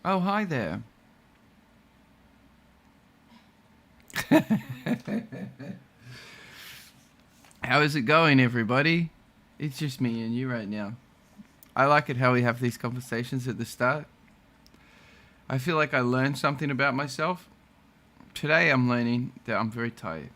Oh, hi there. How is it going, everybody? It's just me and you right now. I like it how we have these conversations at the start. I feel like I learned something about myself. Today I'm learning that I'm very tired.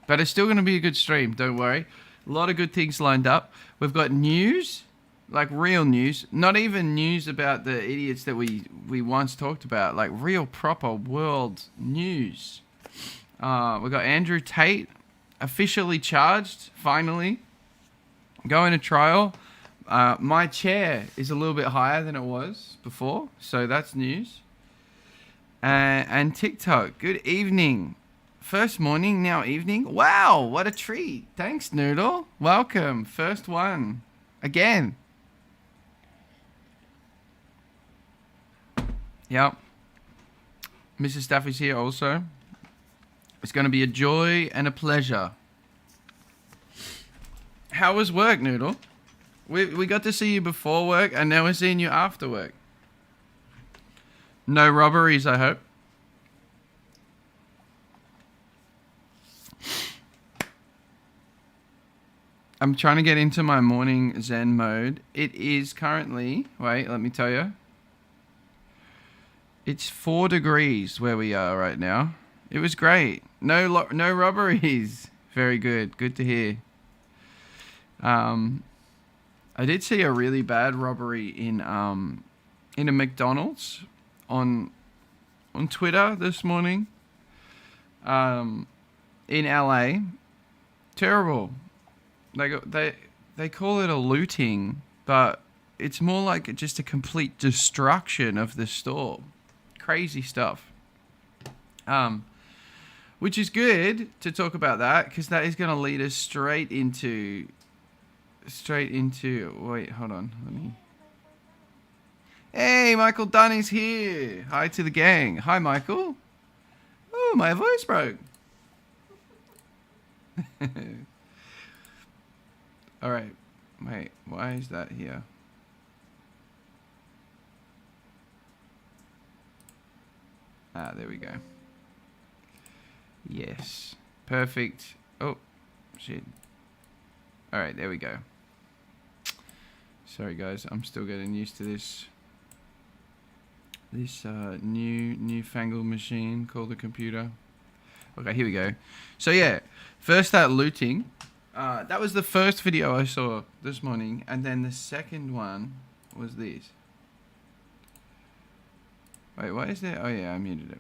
But it's still going to be a good stream, don't worry. A lot of good things lined up. We've got news, like real news, not even news about the idiots that we once talked about, like real proper world news. We've got Andrew Tate officially charged, finally, going to trial. My chair is a little bit higher than it was before, so that's news. And TikTok, good evening. First morning, now evening. Wow, what a treat. Thanks, Noodle. Welcome. First one. Again. Yep. Mrs. Staffy's here also. It's going to be a joy and a pleasure. How was work, Noodle? We got to see you before work, and now we're seeing you after work. No robberies, I hope. I'm trying to get into my morning Zen mode. It is currently... Wait, let me tell you. It's 4 degrees where we are right now. It was great. No robberies. Very good. Good to hear. I did see a really bad robbery in a McDonald's on Twitter this morning. In LA. Terrible. They call it a looting, but it's more like just a complete destruction of the store. Crazy stuff. Which is good to talk about that, because that is going to lead us straight into. Wait, hold on. Let me. Hey, Michael Dunn is here. Hi to the gang. Hi, Michael. Oh, my voice broke. All right. Wait, why is that here? Ah, there we go. Yes. Perfect. Oh, shit. All right, there we go. Sorry, guys. I'm still getting used to this newfangled machine called a computer. Okay, here we go. So, yeah. First, that looting. That was the first video I saw this morning. And then the second one was this. Wait, what is there? Oh, yeah, I muted it.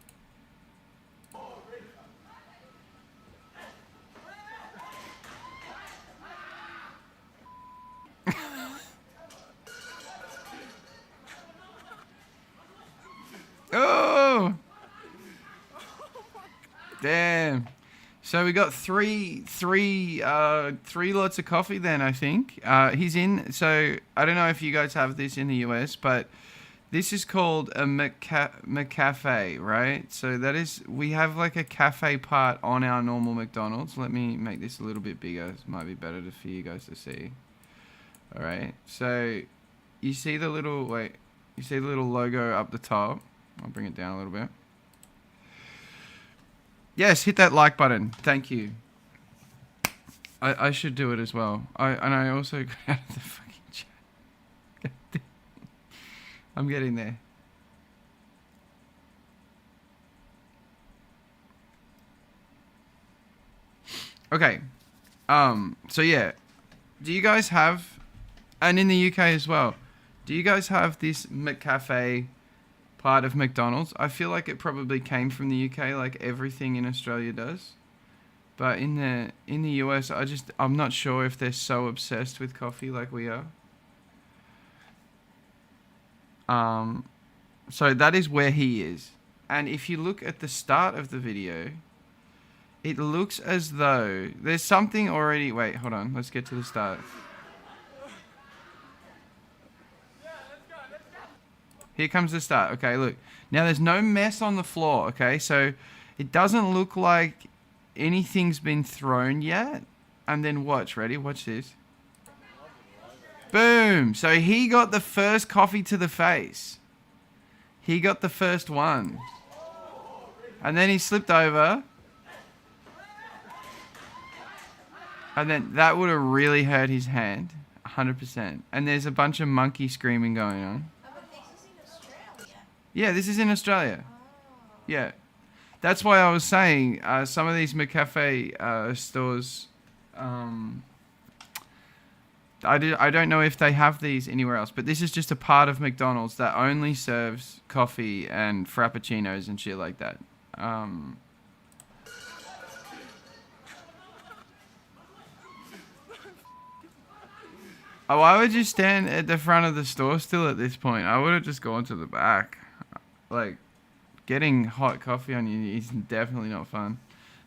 Oh! Damn. So we got three lots of coffee then, I think. He's in. So I don't know if you guys have this in the US, but this is called a McCafe, right? So that is, we have like a cafe part on our normal McDonald's. Let me make this a little bit bigger. It might be better for you guys to see. All right. So you see the little, you see the little logo up the top. I'll bring it down a little bit. Yes, hit that like button. Thank you. I should do it as well. I also got out of the fucking chat. I'm getting there. Okay. So yeah. Do you guys have, and in the UK as well, do you guys have this McCafe part of McDonald's? I feel like it probably came from the UK, like everything in Australia does. But in the US, I'm not sure if they're so obsessed with coffee like we are. So that is where he is. And if you look at the start of the video, it looks as though there's something already. Wait, hold on. Let's get to the start. Here comes the start. Okay, look. Now there's no mess on the floor, okay? So it doesn't look like anything's been thrown yet. And then watch. Ready? Watch this. Boom. So he got the first coffee to the face. He got the first one. And then he slipped over. And then that would have really hurt his hand. 100%. And there's a bunch of monkey screaming going on. Oh, but this is in Australia. Yeah, this is in Australia. Oh. Yeah. That's why I was saying some of these McCafe stores, I don't know if they have these anywhere else, but this is just a part of McDonald's that only serves coffee and frappuccinos and shit like that. Oh, why would you stand at the front of the store still at this point? I would have just gone to the back. Like, getting hot coffee on you is definitely not fun.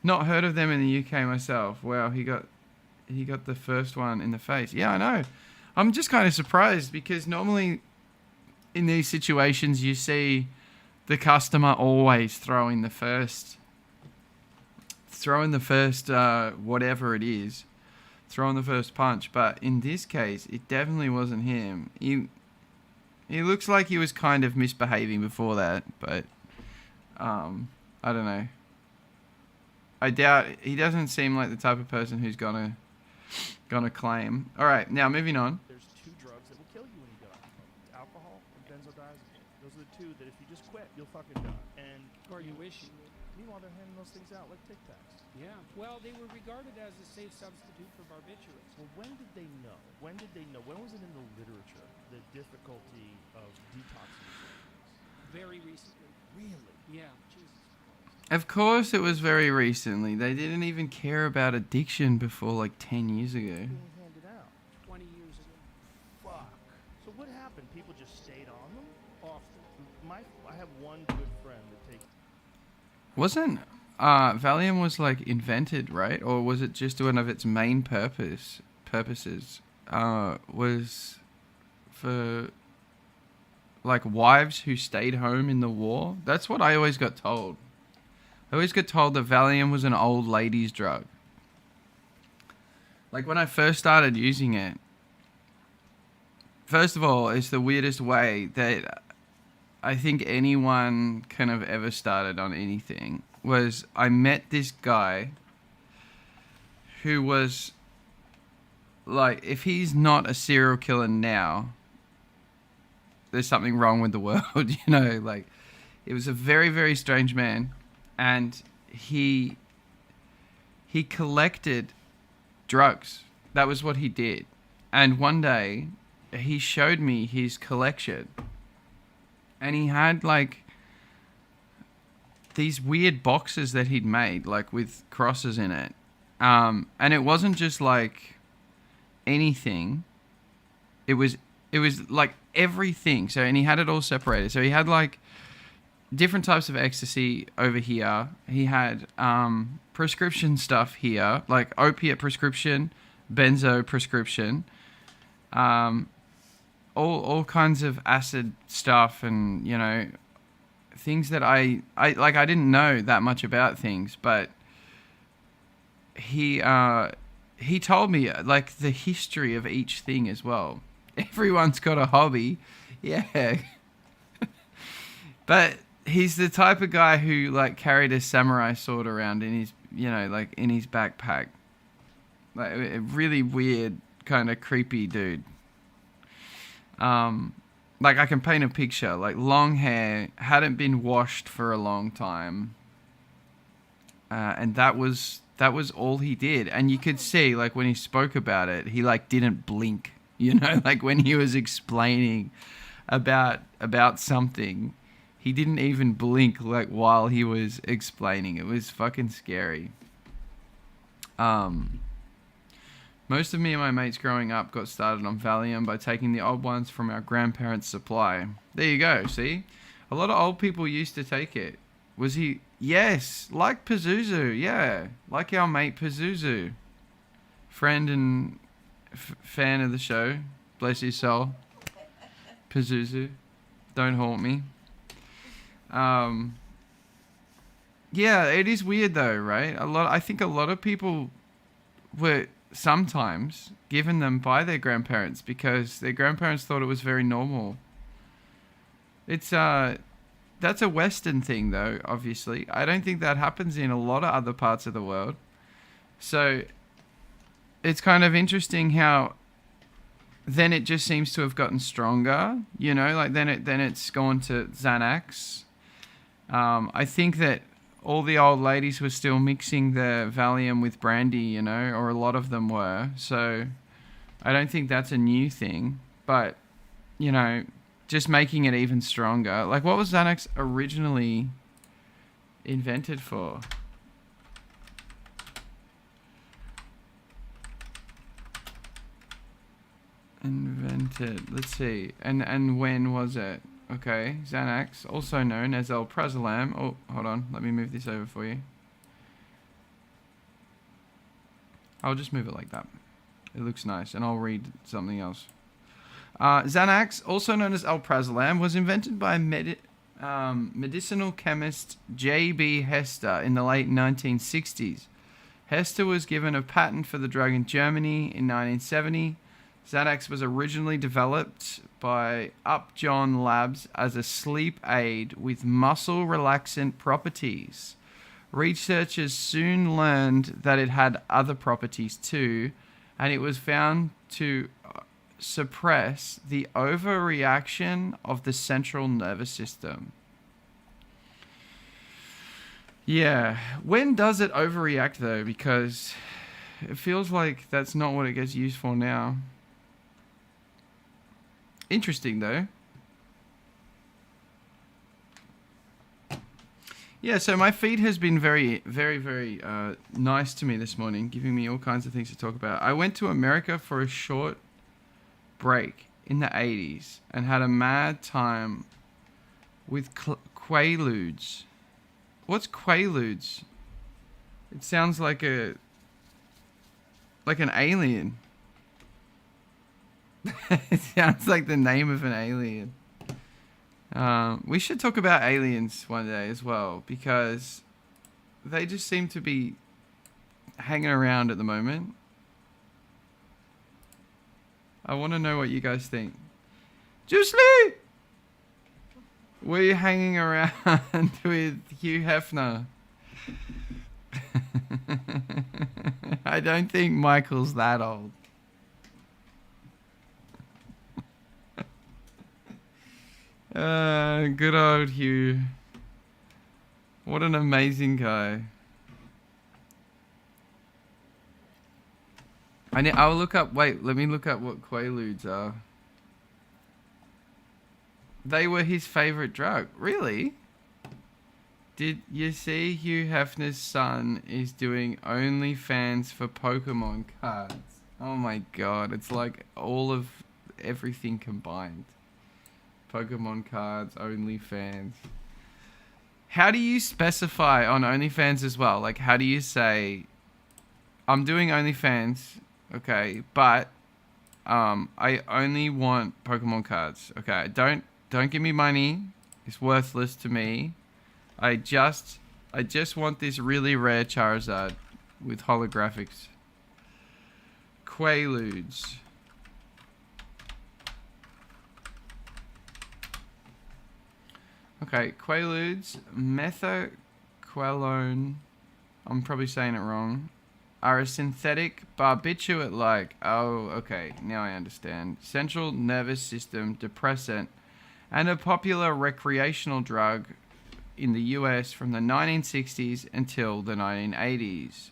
Not heard of them in the UK myself. Wow, he got the first one in the face. Yeah, I know. I'm just kind of surprised because normally in these situations you see the customer always throwing the first whatever it is, throwing the first punch. But in this case, it definitely wasn't him. He looks like he was kind of misbehaving before that, but I don't know. I doubt he doesn't seem like the type of person who's gonna claim. All right, now moving on. There's two drugs that will kill you when you get off of them. Alcohol and benzodiazepine. Those are the two that if you just quit, you'll fucking die. And Or you wish you would. meanwhile, they're handing those things out like Tic Tacs. Yeah. Well, they were regarded as a safe substitute for barbiturates. Well, when did they know? When did they know? When was it in the literature, the difficulty of detoxing things? Very recently. Really? Yeah. Jesus. Of course, it was very recently. They didn't even care about addiction before like 10 years ago. Being handed out. 20 years ago. Fuck. So what happened? People just stayed on them? Often. I have one good friend that takes. Wasn't Valium was like invented, right? Or was it just one of its main purposes was for like wives who stayed home in the war? That's what I always got told. I always got told that Valium was an old lady's drug. Like when I first started using it, first of all, it's the weirdest way that I think anyone can have ever started on anything. Was I met this guy who was like, if he's not a serial killer now, there's something wrong with the world, you know, like it was a very, very strange man. And he collected drugs. That was what he did. And one day he showed me his collection. And he had like these weird boxes that he'd made, like with crosses in it. And it wasn't just like anything. It was like everything. So, and he had it all separated. So he had like different types of ecstasy over here. He had prescription stuff here, like opiate prescription, benzo prescription, all kinds of acid stuff, and you know, things that I didn't know that much about things, but he told me like the history of each thing as well. Everyone's got a hobby, yeah. But he's the type of guy who like carried a samurai sword around in his, you know, like in his backpack. Like a really weird, kind of creepy dude. Like I can paint a picture. Like long hair, hadn't been washed for a long time, and that was all he did. And you could see, like when he spoke about it, he like didn't blink. You know, like when he was explaining about something. He didn't even blink like while he was explaining. It was fucking scary. Most of me and my mates growing up got started on Valium by taking the old ones from our grandparents' supply. There you go, see? A lot of old people used to take it. Was he? Yes, like Pazuzu, yeah. Like our mate Pazuzu. Friend and fan of the show. Bless his soul. Pazuzu. Don't haunt me. Yeah, it is weird though, right? I think a lot of people were sometimes given them by their grandparents because their grandparents thought it was very normal. It's that's a Western thing, though, obviously. I don't think that happens in a lot of other parts of the world. So it's kind of interesting how then it just seems to have gotten stronger, you know, like then it's gone to Xanax. I think that all the old ladies were still mixing the Valium with brandy, you know, or a lot of them were. So I don't think that's a new thing, but, you know, just making it even stronger. Like, what was Xanax originally invented for? Invented. Let's see. And when was it? Okay, Xanax, also known as alprazolam. Oh, hold on. Let me move this over for you. I'll just move it like that. It looks nice, and I'll read something else. Xanax, also known as alprazolam, was invented by medicinal chemist J.B. Hester in the late 1960s. Hester was given a patent for the drug in Germany in 1970. Xanax was originally developed by Upjohn Labs as a sleep aid with muscle relaxant properties. Researchers soon learned that it had other properties too, and it was found to suppress the overreaction of the central nervous system. Yeah, when does it overreact though? Because it feels like that's not what it gets used for now. Interesting though. Yeah, so my feed has been very, very, very nice to me this morning, giving me all kinds of things to talk about. I went to America for a short break in the 80s and had a mad time with Quaaludes. What's Quaaludes? It sounds like an alien. It sounds like the name of an alien. We should talk about aliens one day as well, because they just seem to be hanging around at the moment. I want to know what you guys think. Juicy! Were you hanging around with Hugh Hefner? I don't think Michael's that old. Good old Hugh. What an amazing guy. I'll look up, wait, let me look up what Quaaludes are. They were his favorite drug. Really? Did you see Hugh Hefner's son is doing OnlyFans for Pokemon cards? Oh my god, it's like all of everything combined. Pokemon cards, OnlyFans. How do you specify on OnlyFans as well? Like, how do you say, I'm doing OnlyFans, okay, but I only want Pokemon cards. Okay, don't give me money. It's worthless to me. I just want this really rare Charizard with holographics. Quaaludes. Okay, Quaaludes, methaqualone, I'm probably saying it wrong, are a synthetic barbiturate-like, oh, okay, now I understand, central nervous system depressant, and a popular recreational drug in the US from the 1960s until the 1980s,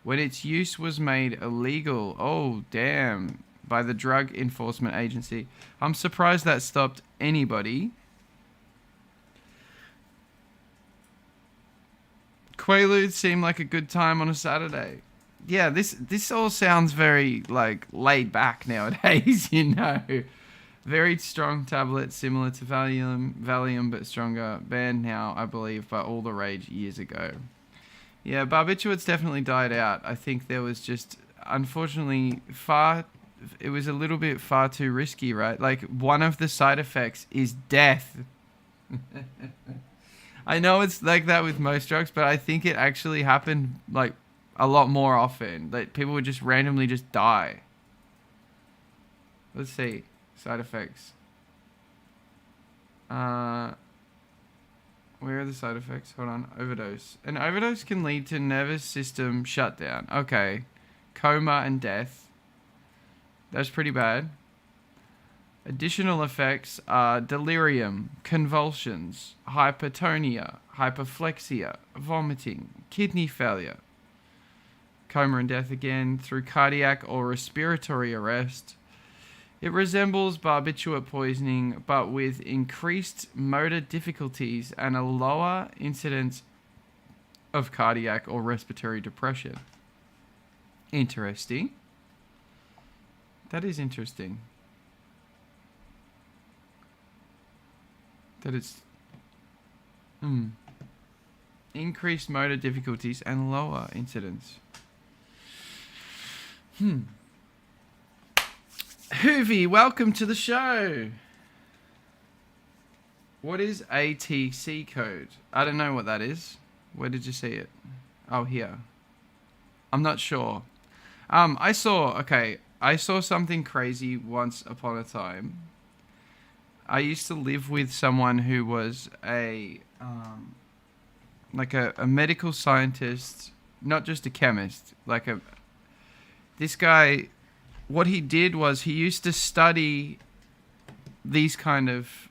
when its use was made illegal, oh damn, by the Drug Enforcement Agency. I'm surprised that stopped anybody. Quaaludes seem like a good time on a Saturday. Yeah, this all sounds very, like, laid back nowadays, you know. Very strong tablet, similar to Valium, but stronger. Banned now, I believe, by All the Rage years ago. Yeah, barbiturates definitely died out. I think there was just, unfortunately, it was a little bit far too risky, right? Like, one of the side effects is death. I know it's like that with most drugs, but I think it actually happened, like, a lot more often. That people would just randomly just die. Let's see. Side effects. the side effects. Hold on. Overdose. An overdose can lead to nervous system shutdown. Okay. Coma and death. That's pretty bad. Additional effects are delirium, convulsions, hypertonia, hyperflexia, vomiting, kidney failure. Coma and death again through cardiac or respiratory arrest. It resembles barbiturate poisoning, but with increased motor difficulties and a lower incidence of cardiac or respiratory depression. Interesting. That is interesting. That it's... Increased motor difficulties and lower incidence. Hoovy, welcome to the show. What is ATC code? I don't know what that is. Where did you see it? Oh, here. I'm not sure. I saw something crazy once upon a time. I used to live with someone who was a medical scientist, not just a chemist. This guy, what he did was he used to study these kind of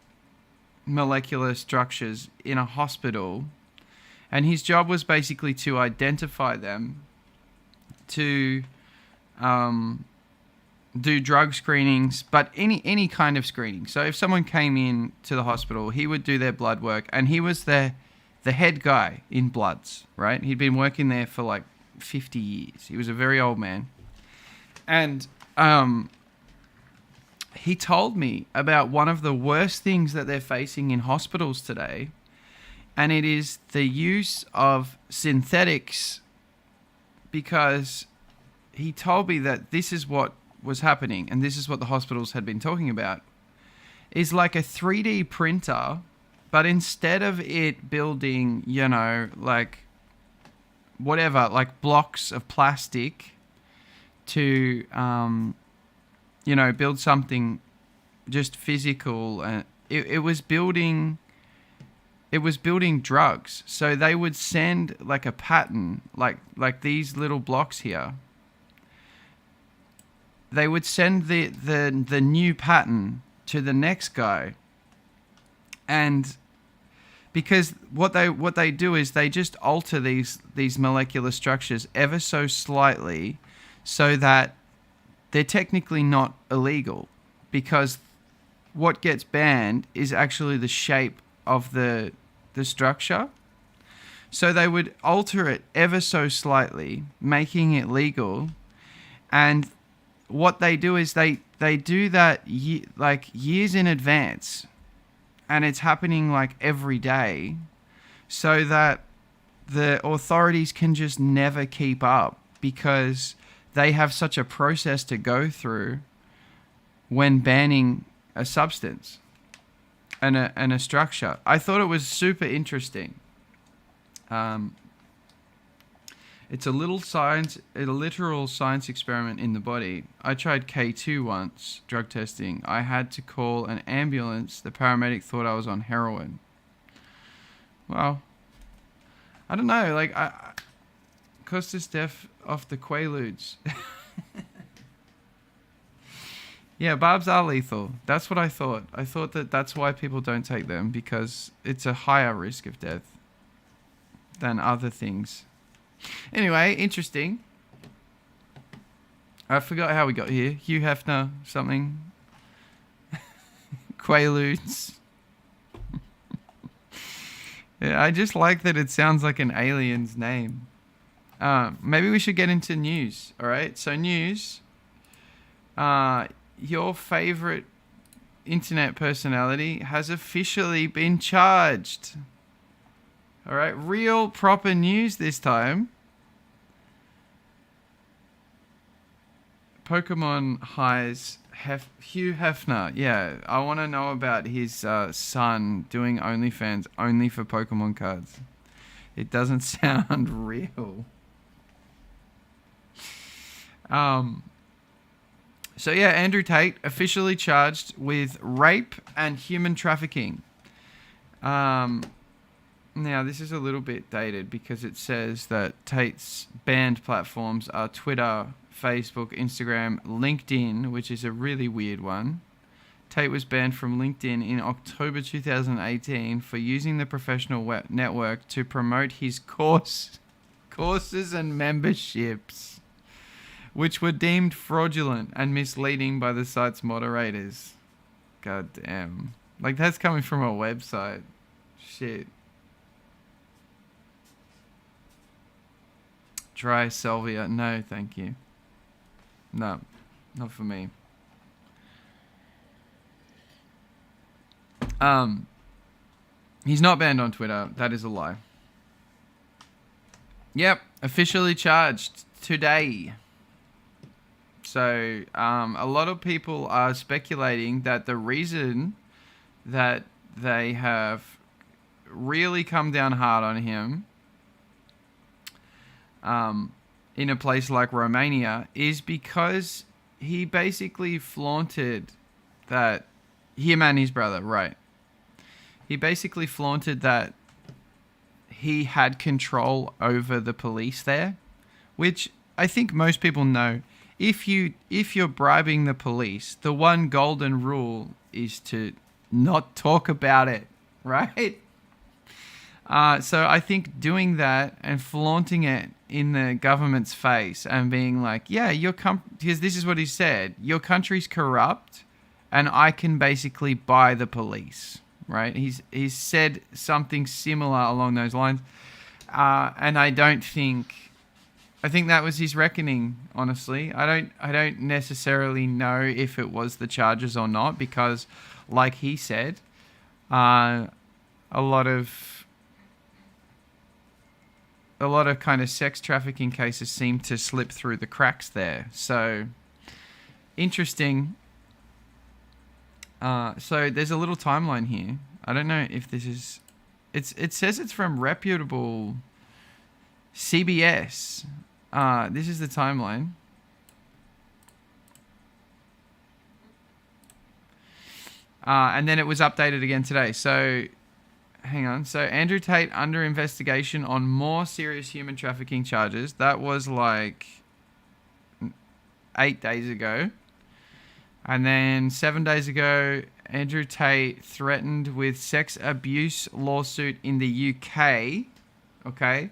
molecular structures in a hospital, and his job was basically to identify them, to do drug screenings, but any kind of screening. So if someone came in to the hospital, he would do their blood work, and he was the head guy in bloods, right? He'd been working there for like 50 years. He was a very old man. And he told me about one of the worst things that they're facing in hospitals today, and it is the use of synthetics, because he told me that this is what was happening, and this is what the hospitals had been talking about, is like a 3D printer, but instead of it building, like blocks of plastic to, build something just physical, and it was building drugs. So they would send like a pattern, like these little blocks here. They would send the new pattern to the next guy, and because what they do is they just alter these molecular structures ever so slightly, so that they're technically not illegal, because what gets banned is actually the shape of the structure. So they would alter it ever so slightly, making it legal. And what they do is they do that years in advance, and it's happening like every day, so that the authorities can just never keep up, because they have such a process to go through when banning a substance and a structure. I thought it was super interesting. It's a literal science experiment in the body. I tried K2 once, drug testing. I had to call an ambulance. The paramedic thought I was on heroin. Well, I don't know. Costas deaf off the Quaaludes. Yeah, barbs are lethal. That's what I thought. I thought that's why people don't take them, because it's a higher risk of death than other things. Anyway, interesting. I forgot how we got here. Hugh Hefner, something. Quaaludes. Yeah, I just like that it sounds like an alien's name. Maybe we should get into news. All right. So news. Your favorite internet personality has officially been charged. All right. Real proper news this time. Pokemon High's Hugh Hefner. Yeah, I want to know about his son doing OnlyFans only for Pokemon cards. It doesn't sound real. So yeah, Andrew Tate officially charged with rape and human trafficking. Now, this is a little bit dated because it says that Tate's banned platforms are Twitter, Facebook, Instagram, LinkedIn, which is a really weird one. Tate was banned from LinkedIn in October 2018 for using the professional network to promote his courses and memberships, which were deemed fraudulent and misleading by the site's moderators. God damn. Like, that's coming from a website. Shit. Dry salvia. No, thank you. No, not for me. He's not banned on Twitter. That is a lie. Yep, officially charged today. So, a lot of people are speculating that the reason that they have really come down hard on him in a place like Romania is because he basically flaunted that, him and his brother, right? He basically flaunted that he had control over the police there, which I think most people know. If you're bribing the police, the one golden rule is to not talk about it, right? So I think doing that and flaunting it in the government's face and being like, yeah, because this is what he said, your country's corrupt and I can basically buy the police, right? He's said something similar along those lines. And I think that was his reckoning, honestly. I don't necessarily know if it was the charges or not, because like he said, a lot of kind of sex trafficking cases seem to slip through the cracks there. So interesting. So there's a little timeline here. I don't know if this is... It says it's from reputable CBS. This is the timeline. And then it was updated again today. So, hang on. So, Andrew Tate under investigation on more serious human trafficking charges. That was like 8 days ago. And then 7 days ago, Andrew Tate threatened with sex abuse lawsuit in the UK. Okay.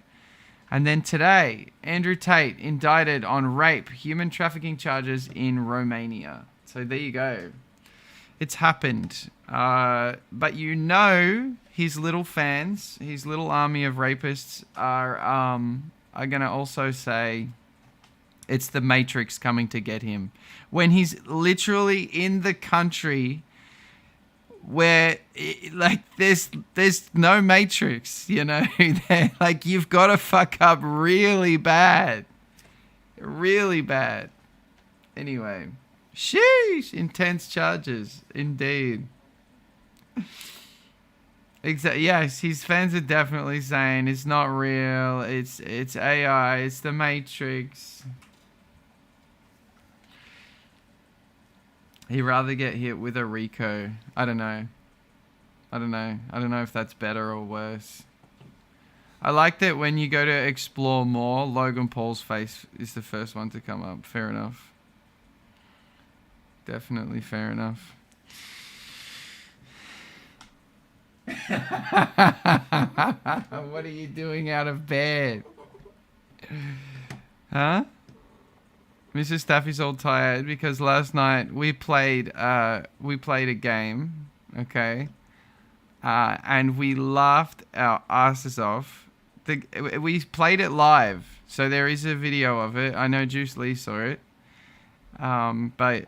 And then today, Andrew Tate indicted on rape, human trafficking charges in Romania. So there you go. It's happened. But you know his little fans, his little army of rapists are going to also say it's the Matrix coming to get him. When he's literally in the country where like there's no Matrix, you know. Like, you've got to fuck up really bad. Anyway, sheesh, intense charges indeed. Exactly. Yes, his fans are definitely saying it's not real, it's AI, it's the Matrix. He'd rather get hit with a Rico. I don't know if that's better or worse. I like that when you go to explore more, Logan Paul's face is the first one to come up. Fair enough. Definitely fair enough. What are you doing out of bed? Huh? Mrs. Staffy's all tired because last night we played a game, okay? And we laughed our asses off. We played it live, so there is a video of it. I know Juice Lee saw it. But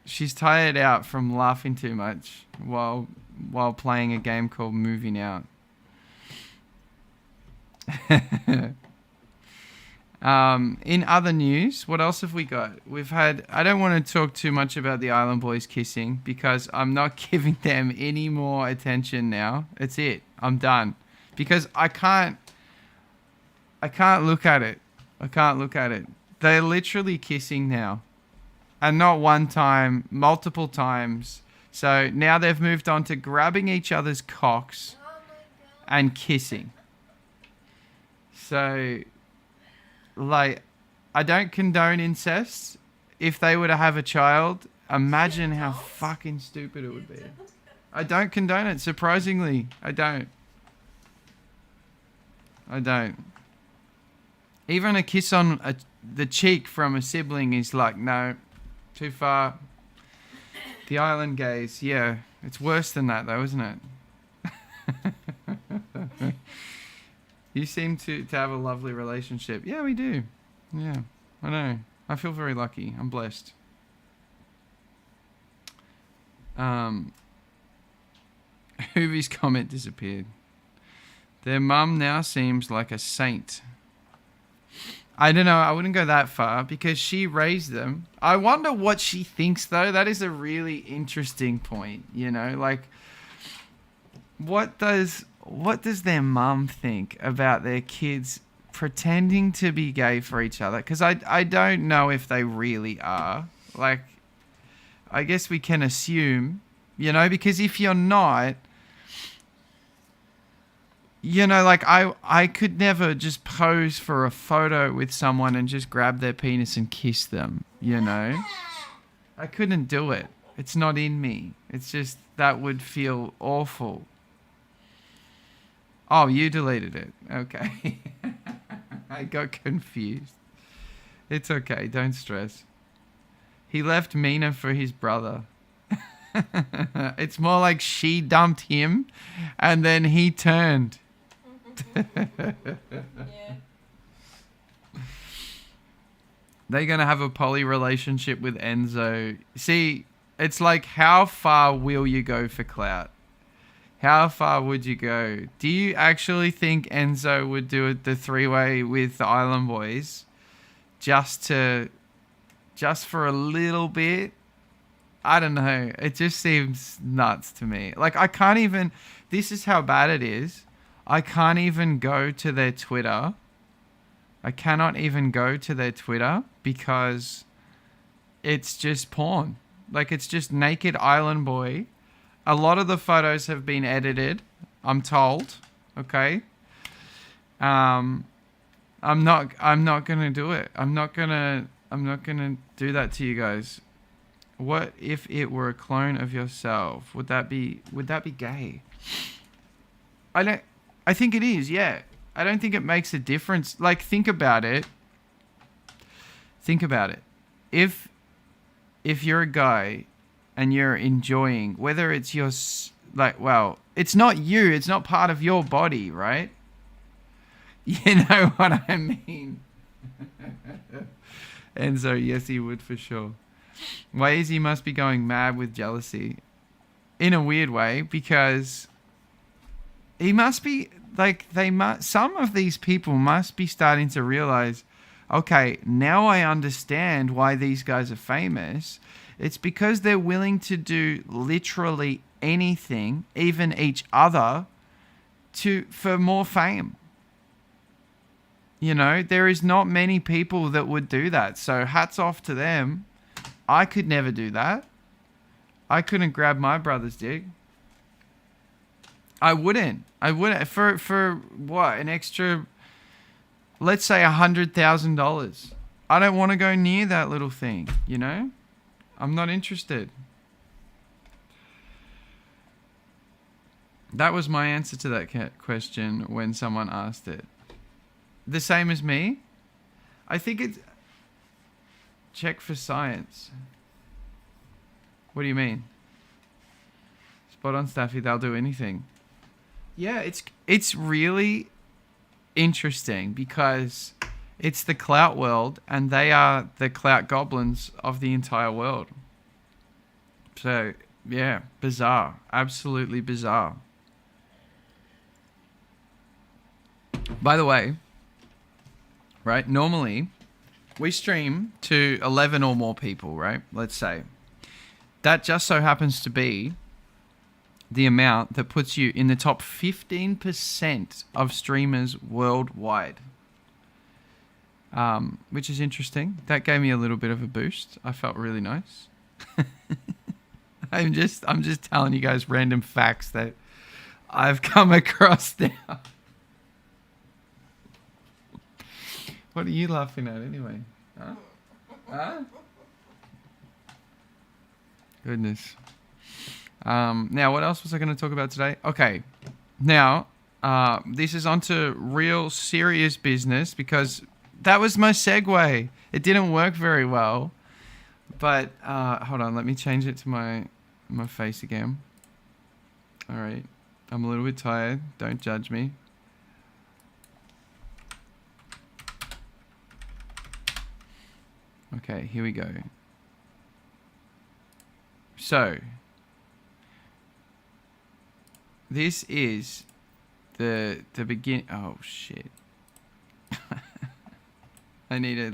she's tired out from laughing too much while playing a game called Moving Out. In other news, what else have we got? I don't want to talk too much about the Island Boys kissing because I'm not giving them any more attention now. It's it. I'm done. Because I can't look at it. They're literally kissing now. And not one time, multiple times. So now they've moved on to grabbing each other's cocks and kissing. So, like, I don't condone incest. If they were to have a child, imagine how fucking stupid it would be. I don't condone it, surprisingly. I don't. Even a kiss on the cheek from a sibling is like, no, too far. The island gaze, yeah. It's worse than that, though, isn't it? You seem to have a lovely relationship. Yeah, we do. Yeah, I know. I feel very lucky. I'm blessed. Hoovie's comment disappeared. Their mum now seems like a saint. I don't know. I wouldn't go that far because she raised them. I wonder what she thinks, though. That is a really interesting point. You know, like, what does their mum think about their kids pretending to be gay for each other? Because I don't know if they really are. Like, I guess we can assume, you know, because if you're not, you know, like I could never just pose for a photo with someone and just grab their penis and kiss them, you know? I couldn't do it. It's not in me. It's just, that would feel awful. Oh, you deleted it. Okay. I got confused. It's okay. Don't stress. He left Mina for his brother. It's more like she dumped him and then he turned. Yeah. They're going to have a poly relationship with Enzo. See, it's like, how far will you go for clout? How far would you go? Do you actually think Enzo would do it the three-way with the Island Boys just for a little bit? I don't know. It just seems nuts to me. Like, I can't even, this is how bad it is. I can't even go to their Twitter. I cannot even go to their Twitter because it's just porn. Like, it's just naked Island Boy. A lot of the photos have been edited, I'm told. Okay. I'm not gonna do it. I'm not gonna do that to you guys. What if it were a clone of yourself? Would that be gay? I think it is, yeah. I don't think it makes a difference. Like, think about it. If you're a guy and you're enjoying, whether it's your, like, well, it's not you, it's not part of your body, right? You know what I mean? Enzo, yes, he would for sure. Wazy must be going mad with jealousy. In a weird way, because he must be, like, some of these people must be starting to realize, okay, now I understand why these guys are famous. It's because they're willing to do literally anything, even each other, for more fame. You know, there is not many people that would do that. So hats off to them. I could never do that. I couldn't grab my brother's dick. I wouldn't. For what? An extra, let's say $100,000. I don't want to go near that little thing, you know? I'm not interested. That was my answer to that question when someone asked it. The same as me? I think it's... Check for science. What do you mean? Spot on, Staffy. They'll do anything. Yeah, it's really interesting because it's the clout world and they are the clout goblins of the entire world. So, yeah, bizarre. Absolutely bizarre. By the way, right, normally we stream to 11 or more people, right? Let's say. That just so happens to be the amount that puts you in the top 15% of streamers worldwide. Which is interesting. That gave me a little bit of a boost. I felt really nice. I'm just telling you guys random facts that I've come across now. What are you laughing at anyway? Huh? Huh? Goodness. Now, what else was I going to talk about today? Okay. Now, this is onto real serious business because that was my segue. It didn't work very well. But, hold on. Let me change it to my face again. All right. I'm a little bit tired. Don't judge me. Okay, here we go. So, this is the begin. Oh shit! I need a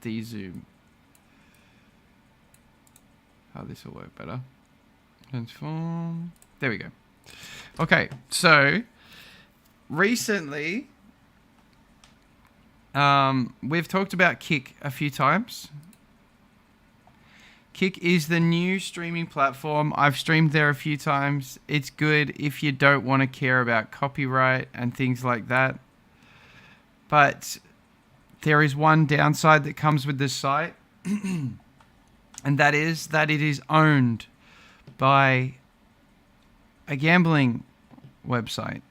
de-zoom. Oh, this will work better. Transform. There we go. Okay, so recently, we've talked about Kick a few times. Kick is the new streaming platform. I've streamed there a few times. It's good if you don't want to care about copyright and things like that. But there is one downside that comes with this site, and that is that it is owned by a gambling website.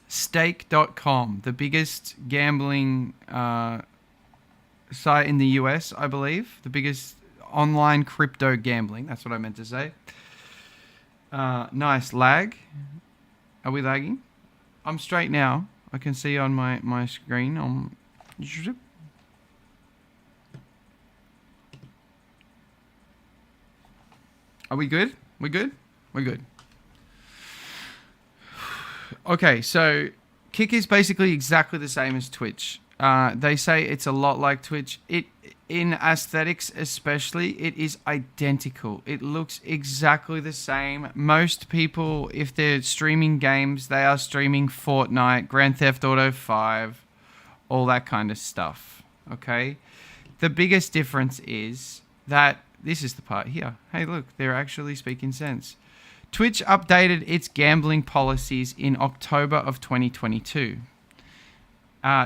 Stake.com, the biggest gambling site in the US, I believe. The biggest online crypto gambling. That's what I meant to say. Nice. Lag. Are we lagging? I'm straight now. I can see on my screen. Are we good? We good? We're good. Okay, so Kick is basically exactly the same as Twitch. They say it's a lot like Twitch. In aesthetics especially, it is identical. It looks exactly the same. Most people, if they're streaming games, they are streaming Fortnite, Grand Theft Auto 5, all that kind of stuff. Okay? The biggest difference is that, this is the part here. Hey, look, they're actually speaking sense. Twitch updated its gambling policies in October of 2022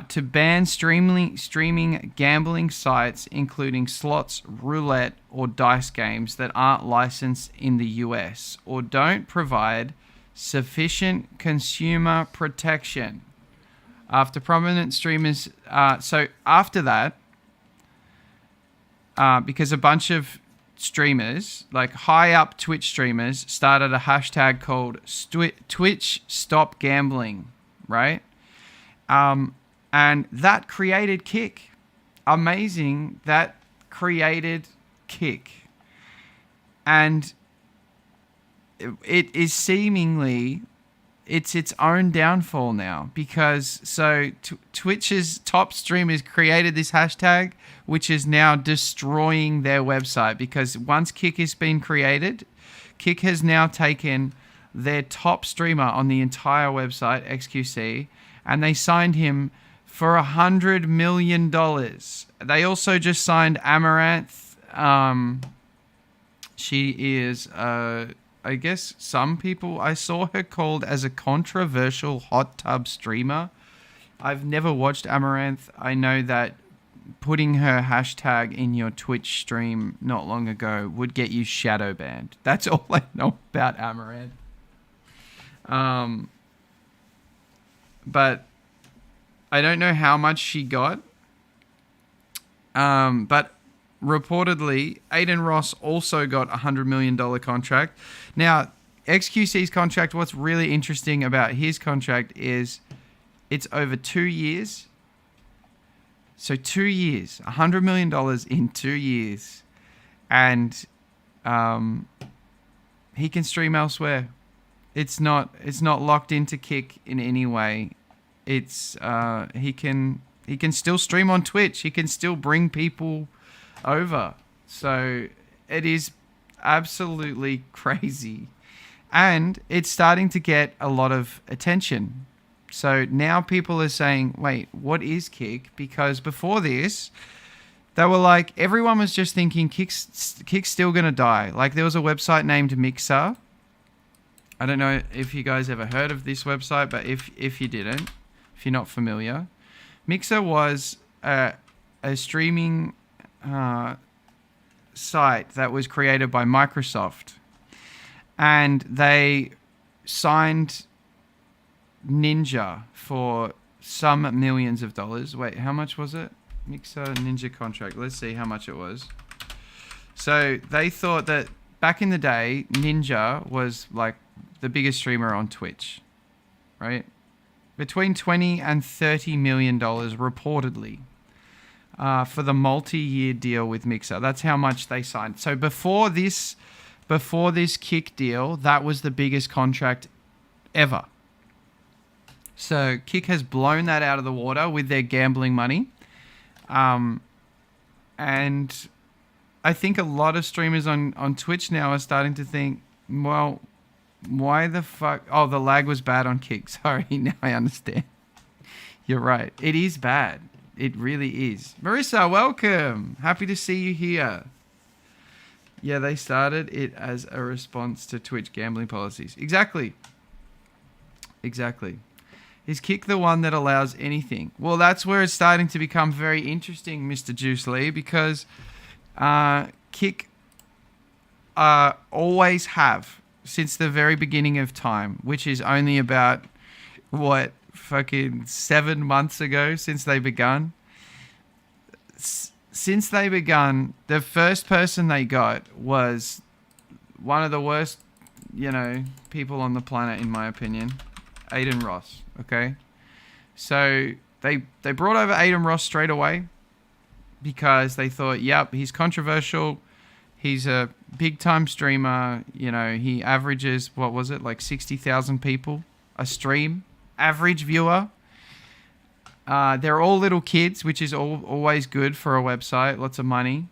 to ban streaming gambling sites, including slots, roulette, or dice games that aren't licensed in the US or don't provide sufficient consumer protection. After prominent streamers, so after that, because a bunch of streamers, like high up Twitch streamers, started a hashtag called Twitch Stop Gambling, right? And that created Kick. Amazing. That created Kick. And it is seemingly, it's its own downfall now, because so Twitch's top streamers created this hashtag, which is now destroying their website, because once Kick has been created, Kick has now taken their top streamer on the entire website, XQC, and they signed him for $100 million. They also just signed Amaranth. She is, I guess some people, I saw her called as a controversial hot tub streamer. I've never watched Amaranth. I know that putting her hashtag in your Twitch stream not long ago would get you shadow banned. That's all I know about Amaranth. But I don't know how much she got. But reportedly, Aiden Ross also got a $100 million contract. Now, XQC's contract, what's really interesting about his contract is it's over 2 years. So 2 years, $100 million in 2 years. And he can stream elsewhere. It's not locked into Kick in any way. It's he can still stream on Twitch. He can still bring people over. So it is absolutely crazy. And it's starting to get a lot of attention. So now people are saying, wait, what is Kick? Because before this, they were like, everyone was just thinking Kick's still going to die. Like there was a website named Mixer. I don't know if you guys ever heard of this website, but if you didn't, if you're not familiar, Mixer was a streaming site that was created by Microsoft, and they signed Ninja for some millions of dollars. Wait, how much was it? Mixer Ninja contract. Let's see how much it was. So they thought that back in the day, Ninja was like the biggest streamer on Twitch, right? Between 20 and $30 million reportedly for the multi-year deal with Mixer. That's how much they signed. So before this Kick deal, that was the biggest contract ever. So Kick has blown that out of the water with their gambling money. And I think a lot of streamers on Twitch now are starting to think, well, why the fuck? Oh, the lag was bad on Kick. Sorry, now I understand. You're right. It is bad. It really is. Marissa, welcome. Happy to see you here. Yeah, they started it as a response to Twitch gambling policies. Exactly. Is Kick the one that allows anything? Well, that's where it's starting to become very interesting, Mr. Juice Lee, because Kick always have, since the very beginning of time, which is only about, fucking 7 months ago since they begun. Since they begun, the first person they got was one of the worst, people on the planet, in my opinion. Aiden Ross, okay? So they brought over Aiden Ross straight away because they thought, yep, he's controversial. He's a big-time streamer. He averages, like 60,000 people a stream, average viewer. They're all little kids, which is always good for a website. Lots of money.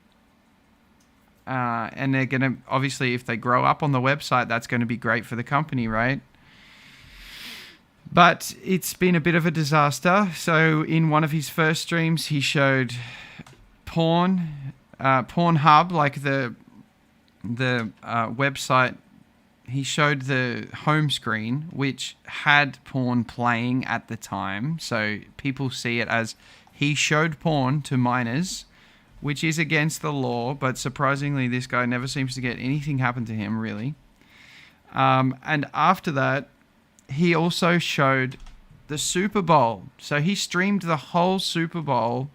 And they're going to, obviously, if they grow up on the website, that's going to be great for the company, right? But it's been a bit of a disaster. So in one of his first streams, he showed Pornhub, like the website. He showed the home screen, which had porn playing at the time. So people see it as he showed porn to minors, which is against the law. But surprisingly, this guy never seems to get anything happen to him, really. And after that, he also showed the Super Bowl. So he streamed the whole Super Bowl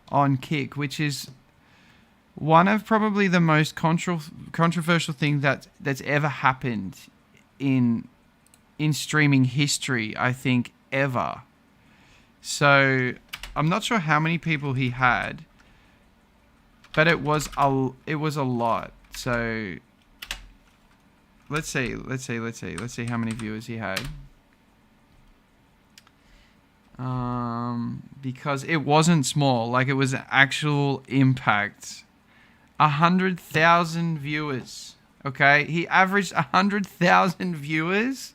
on Kick, which is one of probably the most controversial thing that's ever happened in streaming history, I think, ever. So I'm not sure how many people he had, but it was a lot. So let's see how many viewers he had. Because it wasn't small, like it was an actual impact. 100,000 viewers. Okay, he averaged 100,000 viewers.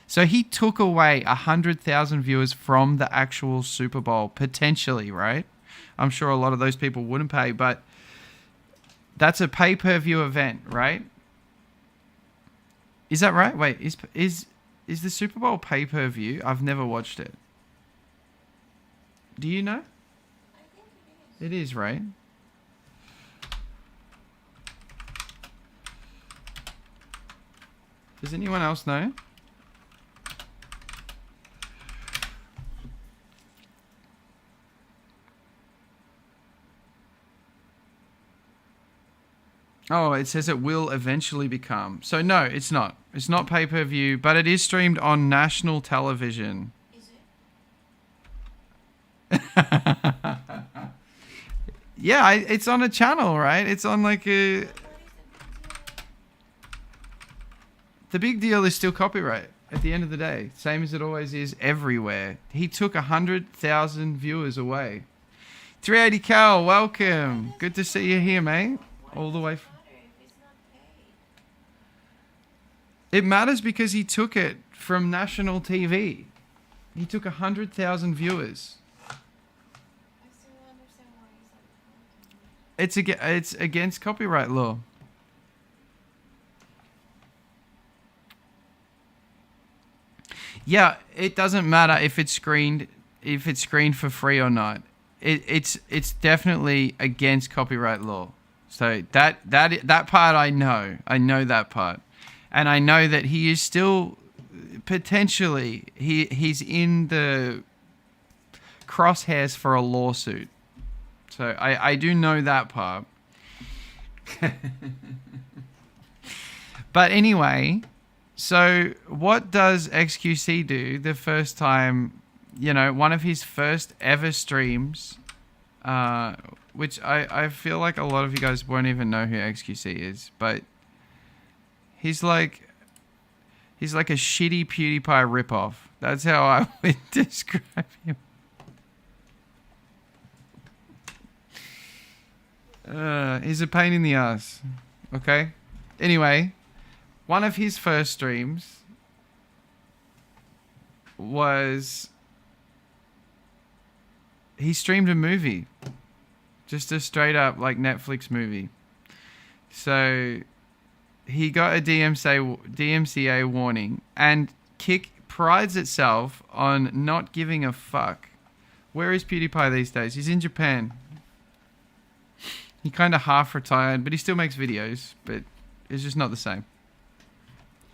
So he took away 100,000 viewers from the actual Super Bowl, potentially, right? I'm sure a lot of those people wouldn't pay, but that's a pay-per-view event, right? Is that right? Wait, is the Super Bowl pay-per-view? I've never watched it. Do you know? I think it is. It is, right? Does anyone else know? Oh, it says it will eventually become. So no, it's not. It's not pay-per-view, but it is streamed on national television. Is it? Yeah, it's on a channel, right? It's on like a... What is The big deal is still copyright at the end of the day. Same as it always is everywhere. He took 100,000 viewers away. 380 Cal, welcome. Good to see you here, mate. All the way. it matter if it's not paid? It matters because he took it from national TV. He took 100,000 viewers. I still don't understand why he's not paid. It's against copyright law. Yeah, it doesn't matter if it's screened if it's screened for free or not. It's definitely against copyright law. So that part I know that part, and I know that he is still potentially he's in the crosshairs for a lawsuit. So I do know that part. But anyway, so what does XQC do the first time, one of his first ever streams, which I feel like a lot of you guys won't even know who XQC is, but he's like a shitty PewDiePie ripoff. That's how I would describe him. He's a pain in the ass. Okay? Anyway, one of his first streams was he streamed a movie. Just a straight up like Netflix movie. So he got a DMCA warning, and Kick prides itself on not giving a fuck. Where is PewDiePie these days? He's in Japan. He kind of half retired, but he still makes videos, but it's just not the same.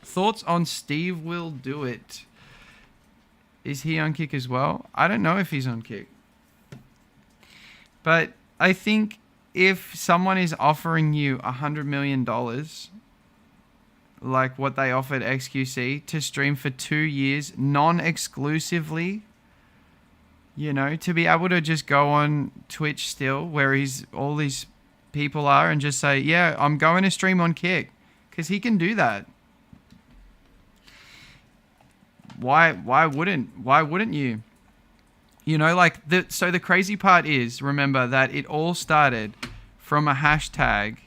Thoughts on Steve Will Do It? Is he on Kick as well? I don't know if he's on Kick. But I think if someone is offering you $100 million, like what they offered XQC, to stream for 2 years non-exclusively, to be able to just go on Twitch still, where all these people are, and just say, yeah, I'm going to stream on Kick, because he can do that. Why wouldn't you? So the crazy part is, remember that it all started from a hashtag.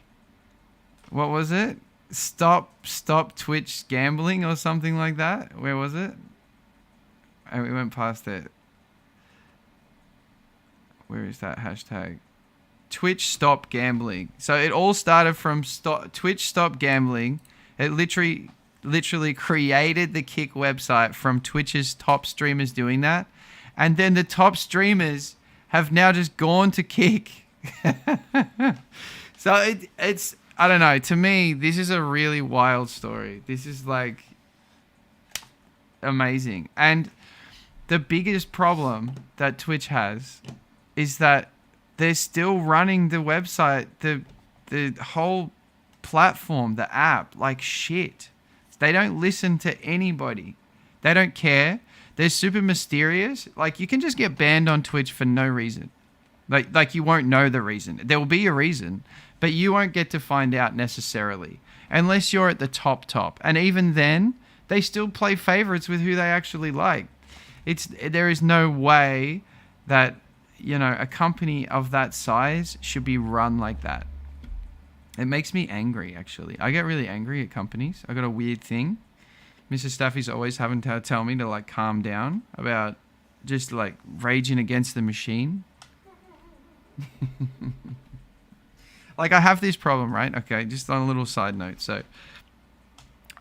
What was it? Stop Twitch gambling or something like that. Where was it? And we went past it. Where is that hashtag? Twitch Stop Gambling. So it all started from Twitch Stop Gambling. It literally created the Kick website from Twitch's top streamers doing that. And then the top streamers have now just gone to Kick. So it's, I don't know. To me, this is a really wild story. This is like amazing. And the biggest problem that Twitch has is that they're still running the website, the whole platform, the app, like shit. They don't listen to anybody. They don't care. They're super mysterious. Like, you can just get banned on Twitch for no reason. Like you won't know the reason. There will be a reason, but you won't get to find out necessarily unless you're at the top. And even then, they still play favorites with who they actually like. There is no way that, a company of that size should be run like that. It makes me angry, actually. I get really angry at companies. I got a weird thing. Mr. Staffy's always having to tell me to like calm down about just like raging against the machine. Like, I have this problem, right? Okay, just on a little side note. So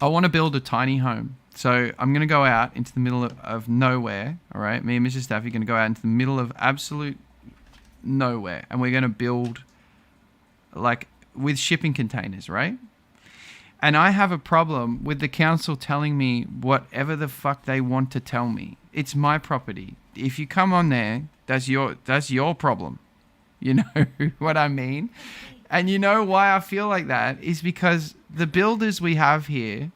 I want to build a tiny home. So I'm going to go out into the middle of nowhere, all right? Me and Mr. Staffy are going to go out into the middle of absolute nowhere. And we're going to build, like, with shipping containers, right? And I have a problem with the council telling me whatever the fuck they want to tell me. It's my property. If you come on there, that's your problem. You know what I mean? And you know why I feel like that is because the builders we have here,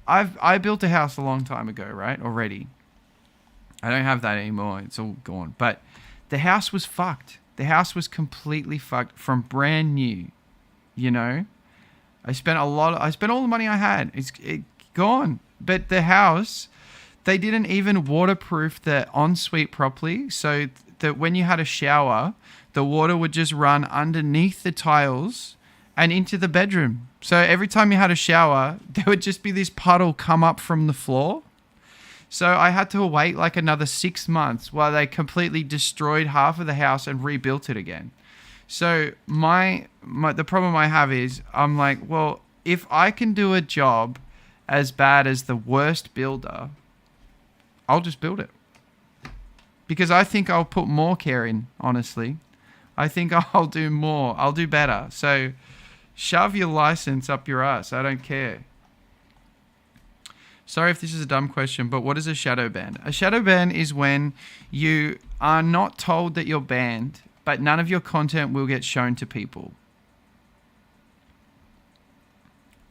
I built a house a long time ago, right? Already. I don't have that anymore. It's all gone. But the house was fucked. The house was completely fucked from brand new. I spent all the money I had. It's gone. But the house, they didn't even waterproof the ensuite properly, so that when you had a shower, the water would just run underneath the tiles and into the bedroom. So every time you had a shower, there would just be this puddle come up from the floor. So I had to wait like another 6 months while they completely destroyed half of the house and rebuilt it again. So the problem I have is I'm like, well, if I can do a job as bad as the worst builder, I'll just build it. because I think I'll put more care in, honestly. I think I'll do more. I'll do better. So shove your license up your ass. I don't care. Sorry if this is a dumb question, but what is a shadow ban? A shadow ban is when you are not told that you're banned, but none of your content will get shown to people.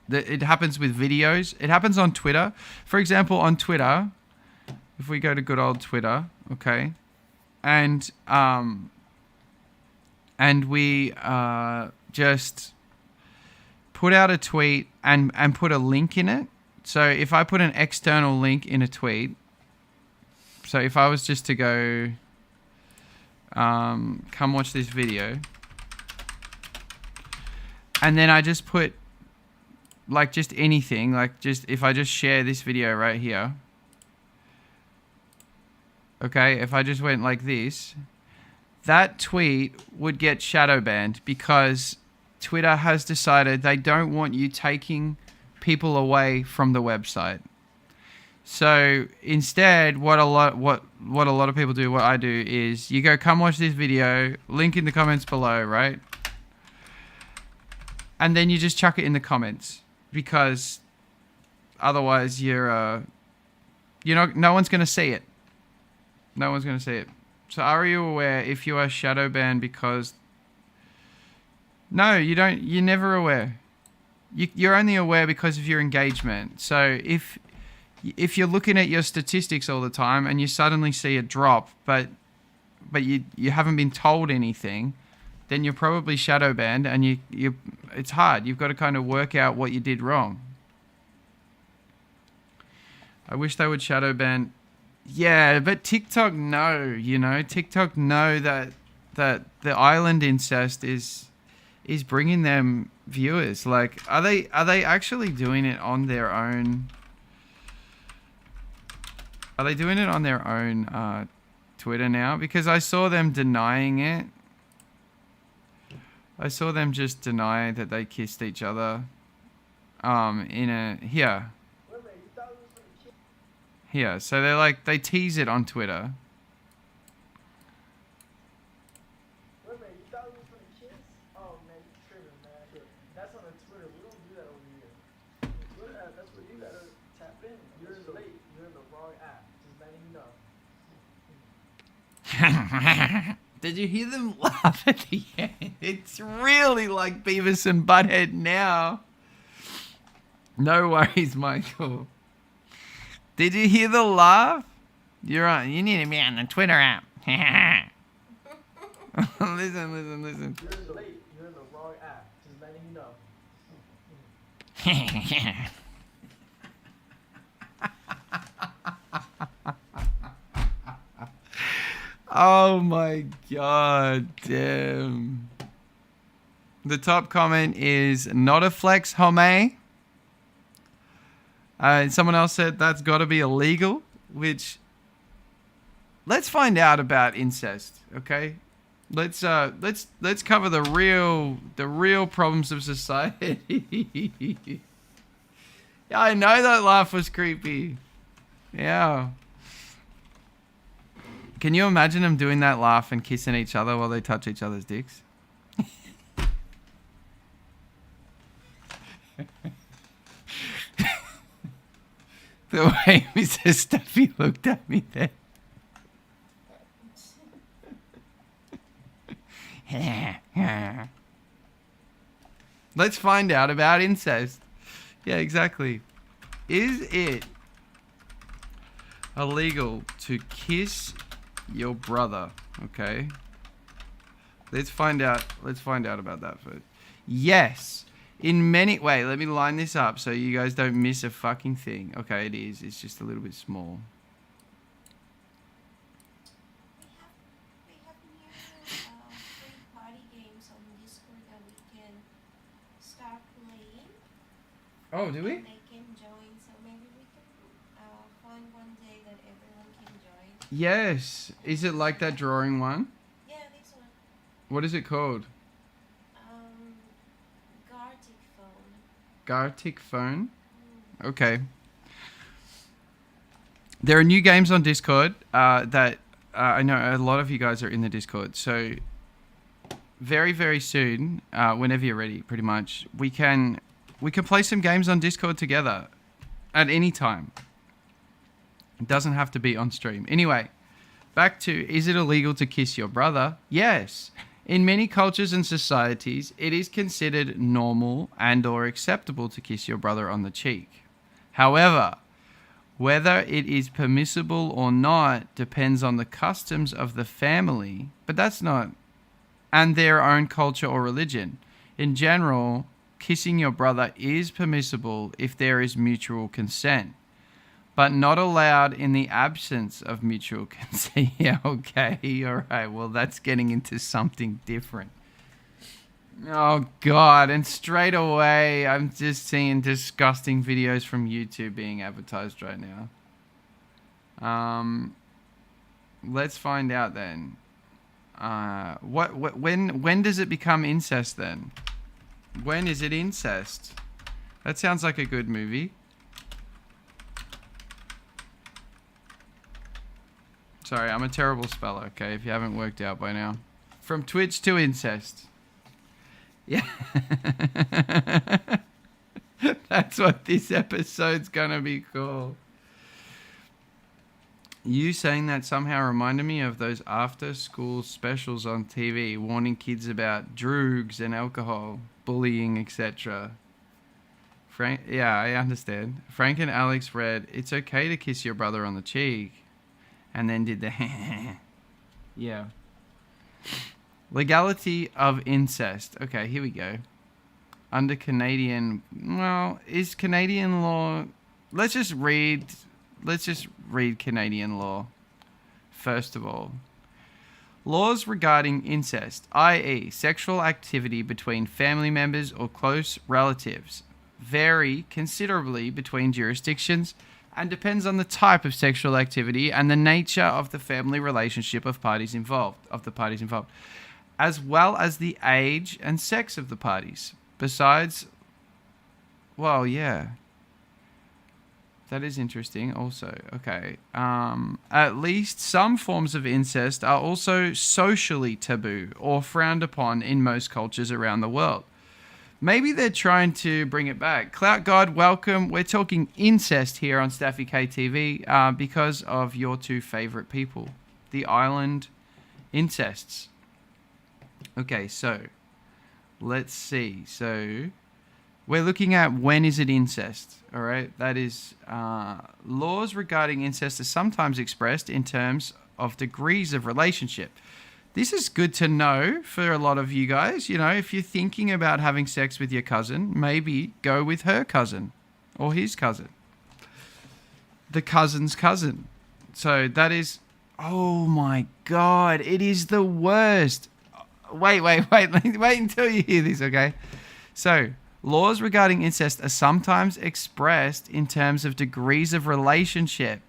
It happens with videos. It happens on Twitter. For example, on Twitter, if we go to good old Twitter, okay, and we just put out a tweet and put a link in it. So if I put an external link in a tweet, so if I was just to go, come watch this video, and then I just put like just anything, like just if I just share this video right here, okay, if I just went like this, that tweet would get shadow banned because Twitter has decided they don't want you taking people away from the website. So instead, what a lot of people do, what I do is you go, come watch this video, link in the comments below, right? And then you just chuck it in the comments because otherwise no one's going to see it. No one's going to see it. So are you aware if you are shadow banned because... No, you don't. You're never aware. You're only aware because of your engagement. So if you're looking at your statistics all the time and you suddenly see a drop, but you haven't been told anything, then you're probably shadow banned, and it's hard. You've got to kind of work out what you did wrong. I wish they would shadow ban. Yeah, but TikTok know, TikTok know that the island incest is bringing them viewers. Like, are they actually doing it on their own? Are they doing it on their own Twitter now? Because I saw them denying it. I saw them just deny that they kissed each other. Here, so they tease it on Twitter. Did you hear them laugh at the end? It's really like Beavis and Butthead now. No worries, Michael. Did you hear the laugh? You need to be on the Twitter app. Listen. You're late. You're in the wrong app. Just letting you know. Oh my god, damn. The top comment is not a flex, homie. Someone else said that's got to be illegal, which let's find out about incest, okay? Let's cover the real problems of society. Yeah, I know that laugh was creepy. Yeah. Can you imagine them doing that laugh and kissing each other while they touch each other's dicks? The way Mr. Stuffy looked at me then. Let's find out about incest. Yeah, exactly. Is it illegal to kiss your brother? Okay. Let's find out about that first. Yes. In many... Wait, let me line this up so you guys don't miss a fucking thing. Okay, it is. It's just a little bit small. We have new free party games on Discord that we can start playing. Oh, do we? And they can join, so maybe we can find one day that everyone can join. Yes. Is it like that drawing one? Yeah, this one. What is it called? Gartic phone. Gartic phone? Okay. There are new games on Discord that I know a lot of you guys are in the Discord, so very, very soon, whenever you're ready, pretty much, we can play some games on Discord together at any time. It doesn't have to be on stream. Anyway, back to, is it illegal to kiss your brother? Yes. In many cultures and societies, it is considered normal and or acceptable to kiss your brother on the cheek. However, whether it is permissible or not depends on the customs of the family, but that's not, and their own culture or religion. In general, kissing your brother is permissible if there is mutual consent, but not allowed in the absence of mutual consent. Yeah, okay, all right. Well, that's getting into something different. Oh, God. And straight away, I'm just seeing disgusting videos from YouTube being advertised right now. Let's find out then. When does it become incest then? When is it incest? That sounds like a good movie. Sorry, I'm a terrible speller, okay, if you haven't worked out by now. From Twitch to incest. Yeah. That's what this episode's gonna be called. You saying that somehow reminded me of those after-school specials on TV warning kids about drugs and alcohol, bullying, etc. Frank, yeah, I understand. Frank and Alex read, "It's okay to kiss your brother on the cheek," and then did the yeah. Legality of incest. Okay, here we go. Under Canadian, well, is Canadian law? Let's just read Canadian law. First of all, laws regarding incest, i.e., sexual activity between family members or close relatives, vary considerably between jurisdictions and depends on the type of sexual activity and the nature of the family relationship of the parties involved, as well as the age and sex of the parties. Besides, well, yeah. That is interesting also. Okay. At least some forms of incest are also socially taboo or frowned upon in most cultures around the world. Maybe they're trying to bring it back. Clout God, welcome. We're talking incest here on Staffy KTV because of your two favorite people, the island incests. Okay, so let's see. So we're looking at when is it incest, all right? That is, laws regarding incest are sometimes expressed in terms of degrees of relationship. This is good to know for a lot of you guys. You know, if you're thinking about having sex with your cousin, maybe go with her cousin or his cousin. The cousin's cousin. So that is, oh my God, it is the worst. Wait until you hear this, okay? So, laws regarding incest are sometimes expressed in terms of degrees of relationship.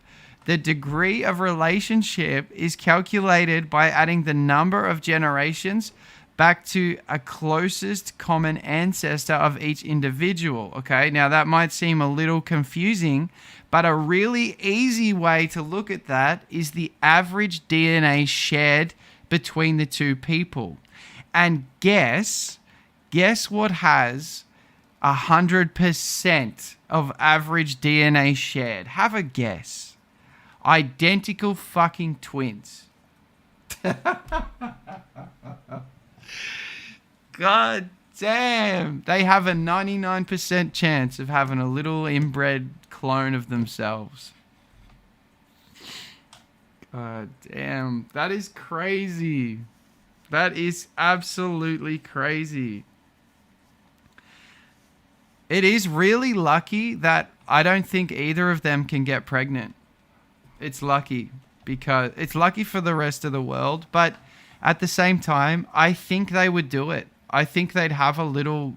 The degree of relationship is calculated by adding the number of generations back to a closest common ancestor of each individual, okay? Now, that might seem a little confusing, but a really easy way to look at that is the average DNA shared between the two people. And guess what has 100% of average DNA shared? Have a guess. Identical fucking twins. God damn. They have a 99% chance of having a little inbred clone of themselves. God damn. That is crazy. That is absolutely crazy. It is really lucky that I don't think either of them can get pregnant. It's lucky because it's lucky for the rest of the world, but at the same time, I think they would do it. I think they'd have a little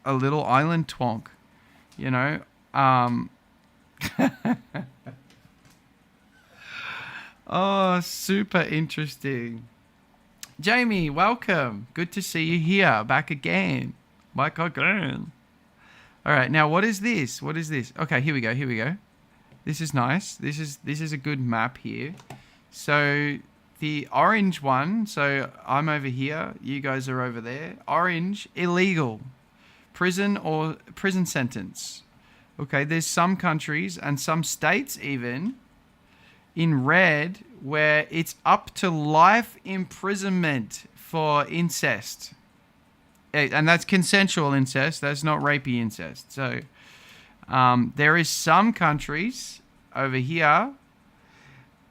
island twonk, you know? Oh, super interesting. Jamie, welcome. Good to see you here. Back again. Back again. All right, now what is this? What is this? Okay, here we go. This is nice. This is a good map here. So the orange one, so I'm over here, you guys are over there. Orange, illegal. Prison or prison sentence. Okay, there's some countries and some states even in red where it's up to life imprisonment for incest. And that's consensual incest. That's not rapey incest. So there is some countries over here,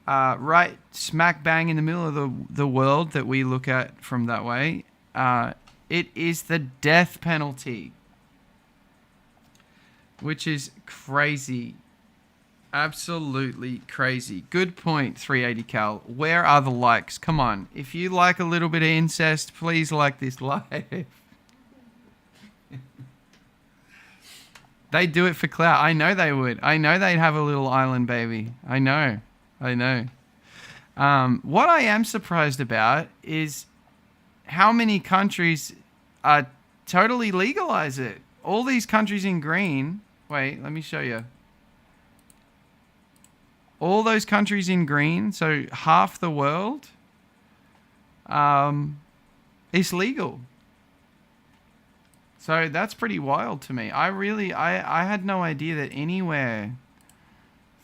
right smack bang in the middle of the world that we look at from that way. It is the death penalty, which is crazy. Absolutely crazy. Good point, 380 Cal. Where are the likes? Come on. If you like a little bit of incest, please like this live. They do it for clout. I know they would. I know they'd have a little island baby. I know. What I am surprised about is how many countries totally legalize it. All these countries in green. Wait, let me show you. All those countries in green, so half the world, is legal. So that's pretty wild to me. I had no idea that anywhere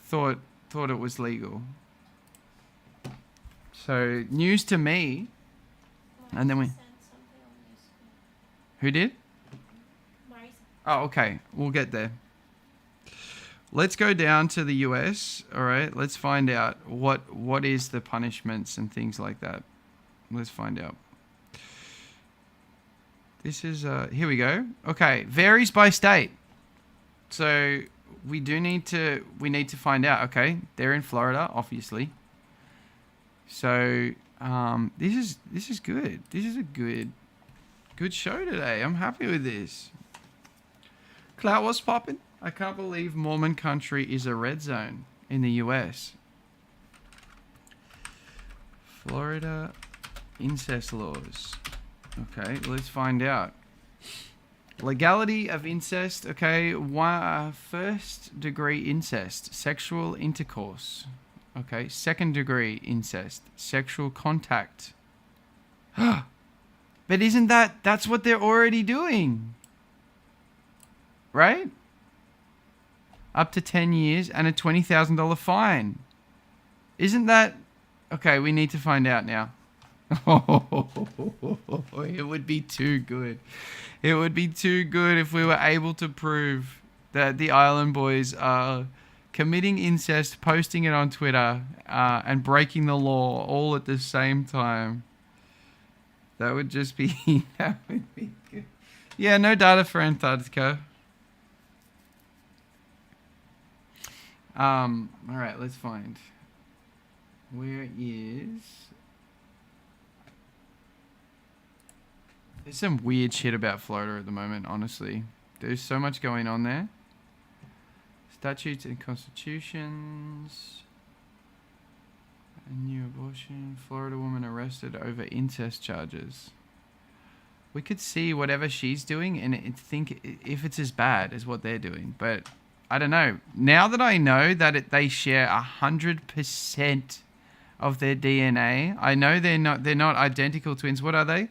thought it was legal. So news to me. And then we... Sent something on Discord. Who did? Marisa. Oh, okay. We'll get there. Let's go down to the US. All right. Let's find out what is the punishments and things like that. Let's find out. This is here we go. Okay, varies by state. So we need to find out. Okay, they're in Florida, obviously. So this is good. This is a good show today. I'm happy with this. Clout, what's popping? I can't believe Mormon country is a red zone in the US. Florida incest laws. Okay, let's find out. Legality of incest. Okay, first degree incest, sexual intercourse. Okay, second degree incest, sexual contact. But isn't that's what they're already doing? Right? Up to 10 years and a $20,000 fine. Isn't that... Okay, we need to find out now. It would be too good. It would be too good if we were able to prove that the Island Boys are committing incest, posting it on Twitter, and breaking the law all at the same time. That would just be... That would be good. Yeah, no data for Antarctica. Alright, let's find. Where is... There's some weird shit about Florida at the moment, honestly. There's so much going on there. Statutes and constitutions. A new abortion. Florida woman arrested over incest charges. We could see whatever she's doing and think if it's as bad as what they're doing. But I don't know. Now that I know that they share 100% of their DNA, I know they're not identical twins. What are they?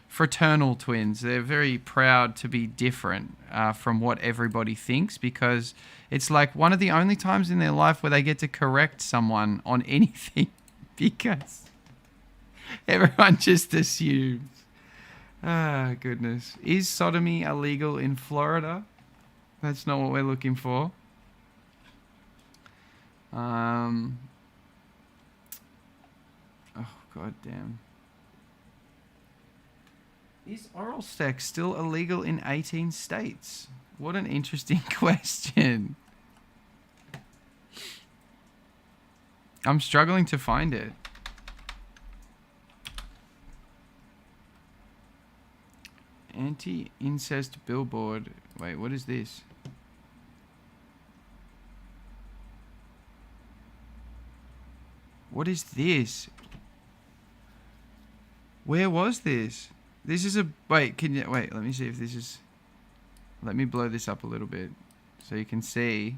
Fraternal twins. They're very proud to be different from what everybody thinks, because it's like one of the only times in their life where they get to correct someone on anything, because everyone just assumes. Ah, goodness. Is sodomy illegal in Florida? That's not what we're looking for. Oh, god damn. Is oral sex still illegal in 18 states? What an interesting question. I'm struggling to find it. Anti-incest billboard. Wait, what is this? What is this? Where was this? This is a... Wait, let me see if this is... Let me blow this up a little bit so you can see.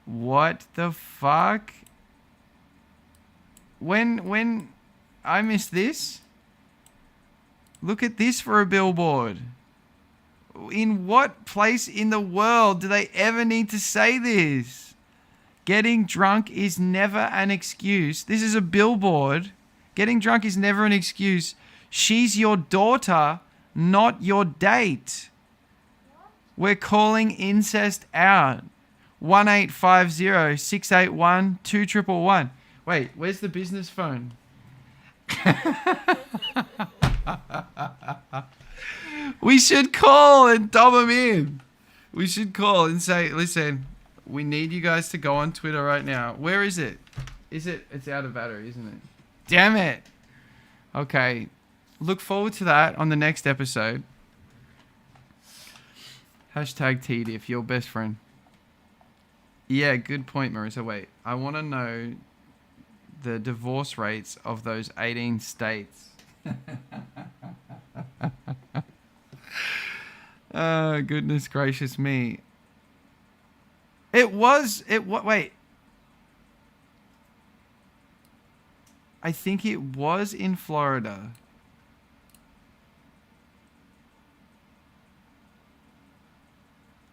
What the fuck? when I missed this. Look at this for a billboard. In what place in the world do they ever need to say this? Getting drunk is never an excuse. This is a billboard. Getting drunk is never an excuse. She's your daughter, not your date. We're calling incest out. 1-850-681-2111. Wait, where's the business phone? We should call and dob them in. We should call and say, listen, we need you guys to go on Twitter right now. Where is it? It's out of battery, isn't it? Damn it. Okay. Look forward to that on the next episode. Hashtag TDIF, your best friend. Yeah, good point, Marissa. Wait, I want to know the divorce rates of those 18 states. Oh, goodness gracious me. Wait. I think it was in Florida.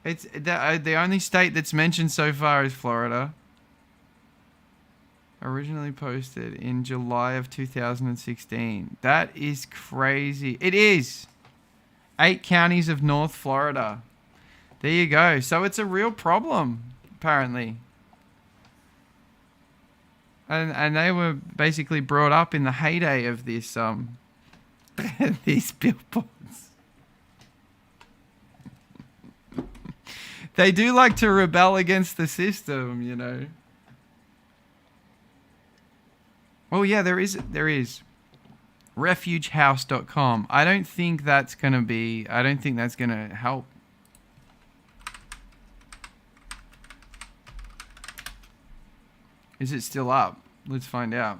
It's the only state that's mentioned so far is Florida. Originally posted in July of 2016. That is crazy. It is. 8 counties of North Florida. There you go. So it's a real problem, apparently. And they were basically brought up in the heyday of this these billboards. They do like to rebel against the system, you know. Oh yeah, there is. Refugehouse.com. I don't think that's going to help. Is it still up? Let's find out.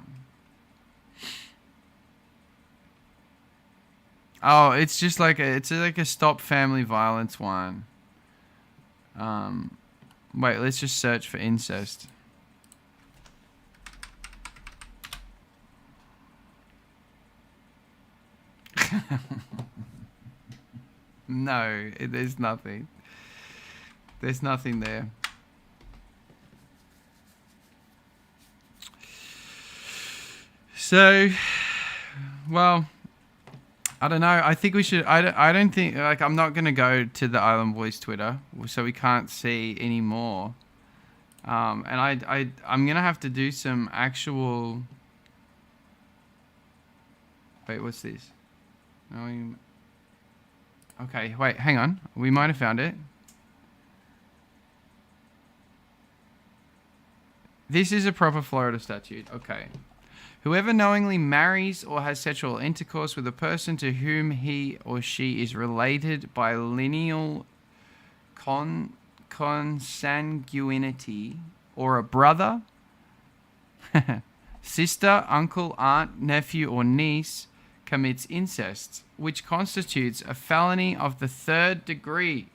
Oh, it's just like a stop family violence one. Wait, let's just search for incest. No, there's nothing. There's nothing there. So, well, I don't know. I think we should. I don't think. Like, I'm not gonna go to the Island Boys Twitter, so we can't see any more. And I'm gonna have to do some actual. Wait, what's this? Okay, wait, hang on. We might have found it. This is a proper Florida statute. Okay. Whoever knowingly marries or has sexual intercourse with a person to whom he or she is related by lineal consanguinity or a brother, sister, uncle, aunt, nephew, or niece commits incest, which constitutes a felony of the 3rd degree,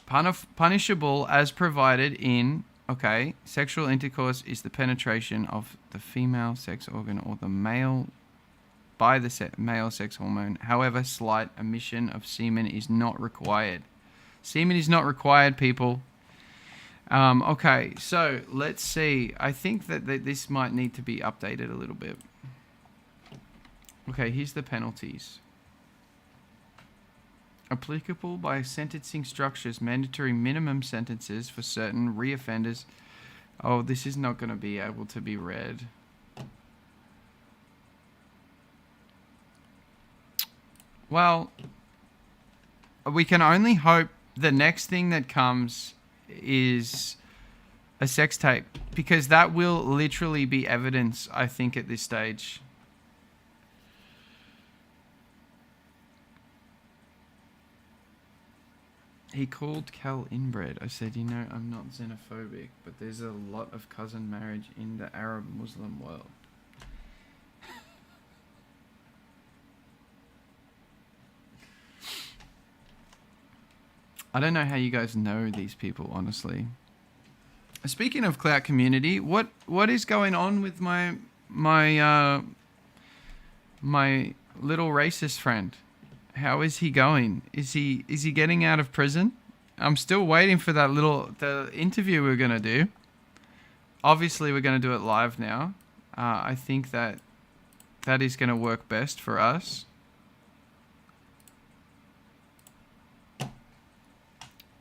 punishable as provided in, okay, sexual intercourse is the penetration of the female sex organ or the male by the male sex hormone. However, slight emission of semen is not required. Semen is not required, people. Okay, so let's see. I think that this might need to be updated a little bit. Okay, here's the penalties. Applicable by sentencing structures, mandatory minimum sentences for certain reoffenders. Oh, this is not going to be able to be read. Well, we can only hope the next thing that comes is a sex tape, because that will literally be evidence, I think, at this stage. He called Cal inbred. I said, you know, I'm not xenophobic, but there's a lot of cousin marriage in the Arab Muslim world. I don't know how you guys know these people, honestly. Speaking of clout community, what is going on with my little racist friend? How is he going? Is he getting out of prison? I'm still waiting for the interview we're gonna do. Obviously, we're gonna do it live now. I think that is gonna work best for us.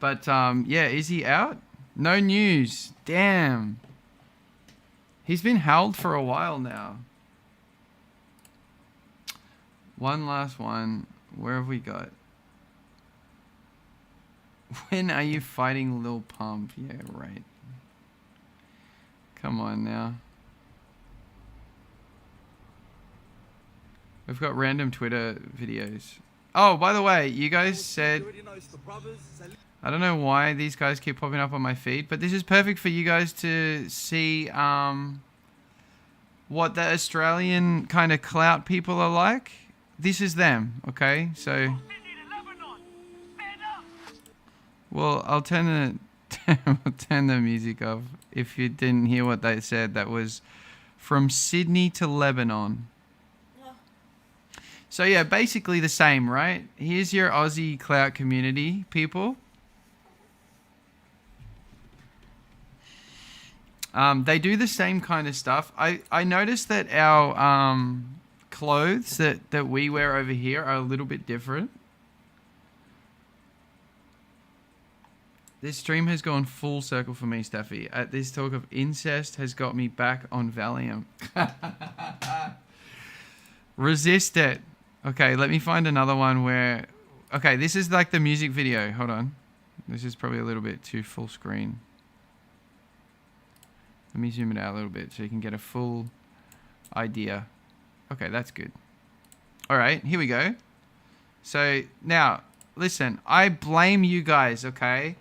But yeah, is he out? No news. Damn. He's been held for a while now. One last one. Where have we got? When are you fighting Lil Pump? Yeah, right. Come on now. We've got random Twitter videos. Oh, by the way, you guys said... I don't know why these guys keep popping up on my feed, but this is perfect for you guys to see what the Australian kind of clout people are like. This is them, okay? So... Well, I'll turn the music off. If you didn't hear what they said, that was from Sydney to Lebanon. So yeah, basically the same, right? Here's your Aussie clout community people. They do the same kind of stuff. I noticed that our clothes that we wear over here are a little bit different. This stream has gone full circle for me, Staffy. This talk of incest has got me back on Valium. Resist it. Okay, let me find another one where... Okay, this is like the music video. Hold on. This is probably a little bit too full screen. Let me zoom it out a little bit so you can get a full idea. Okay, that's good. All right, here we go. So now, listen, I blame you guys, okay?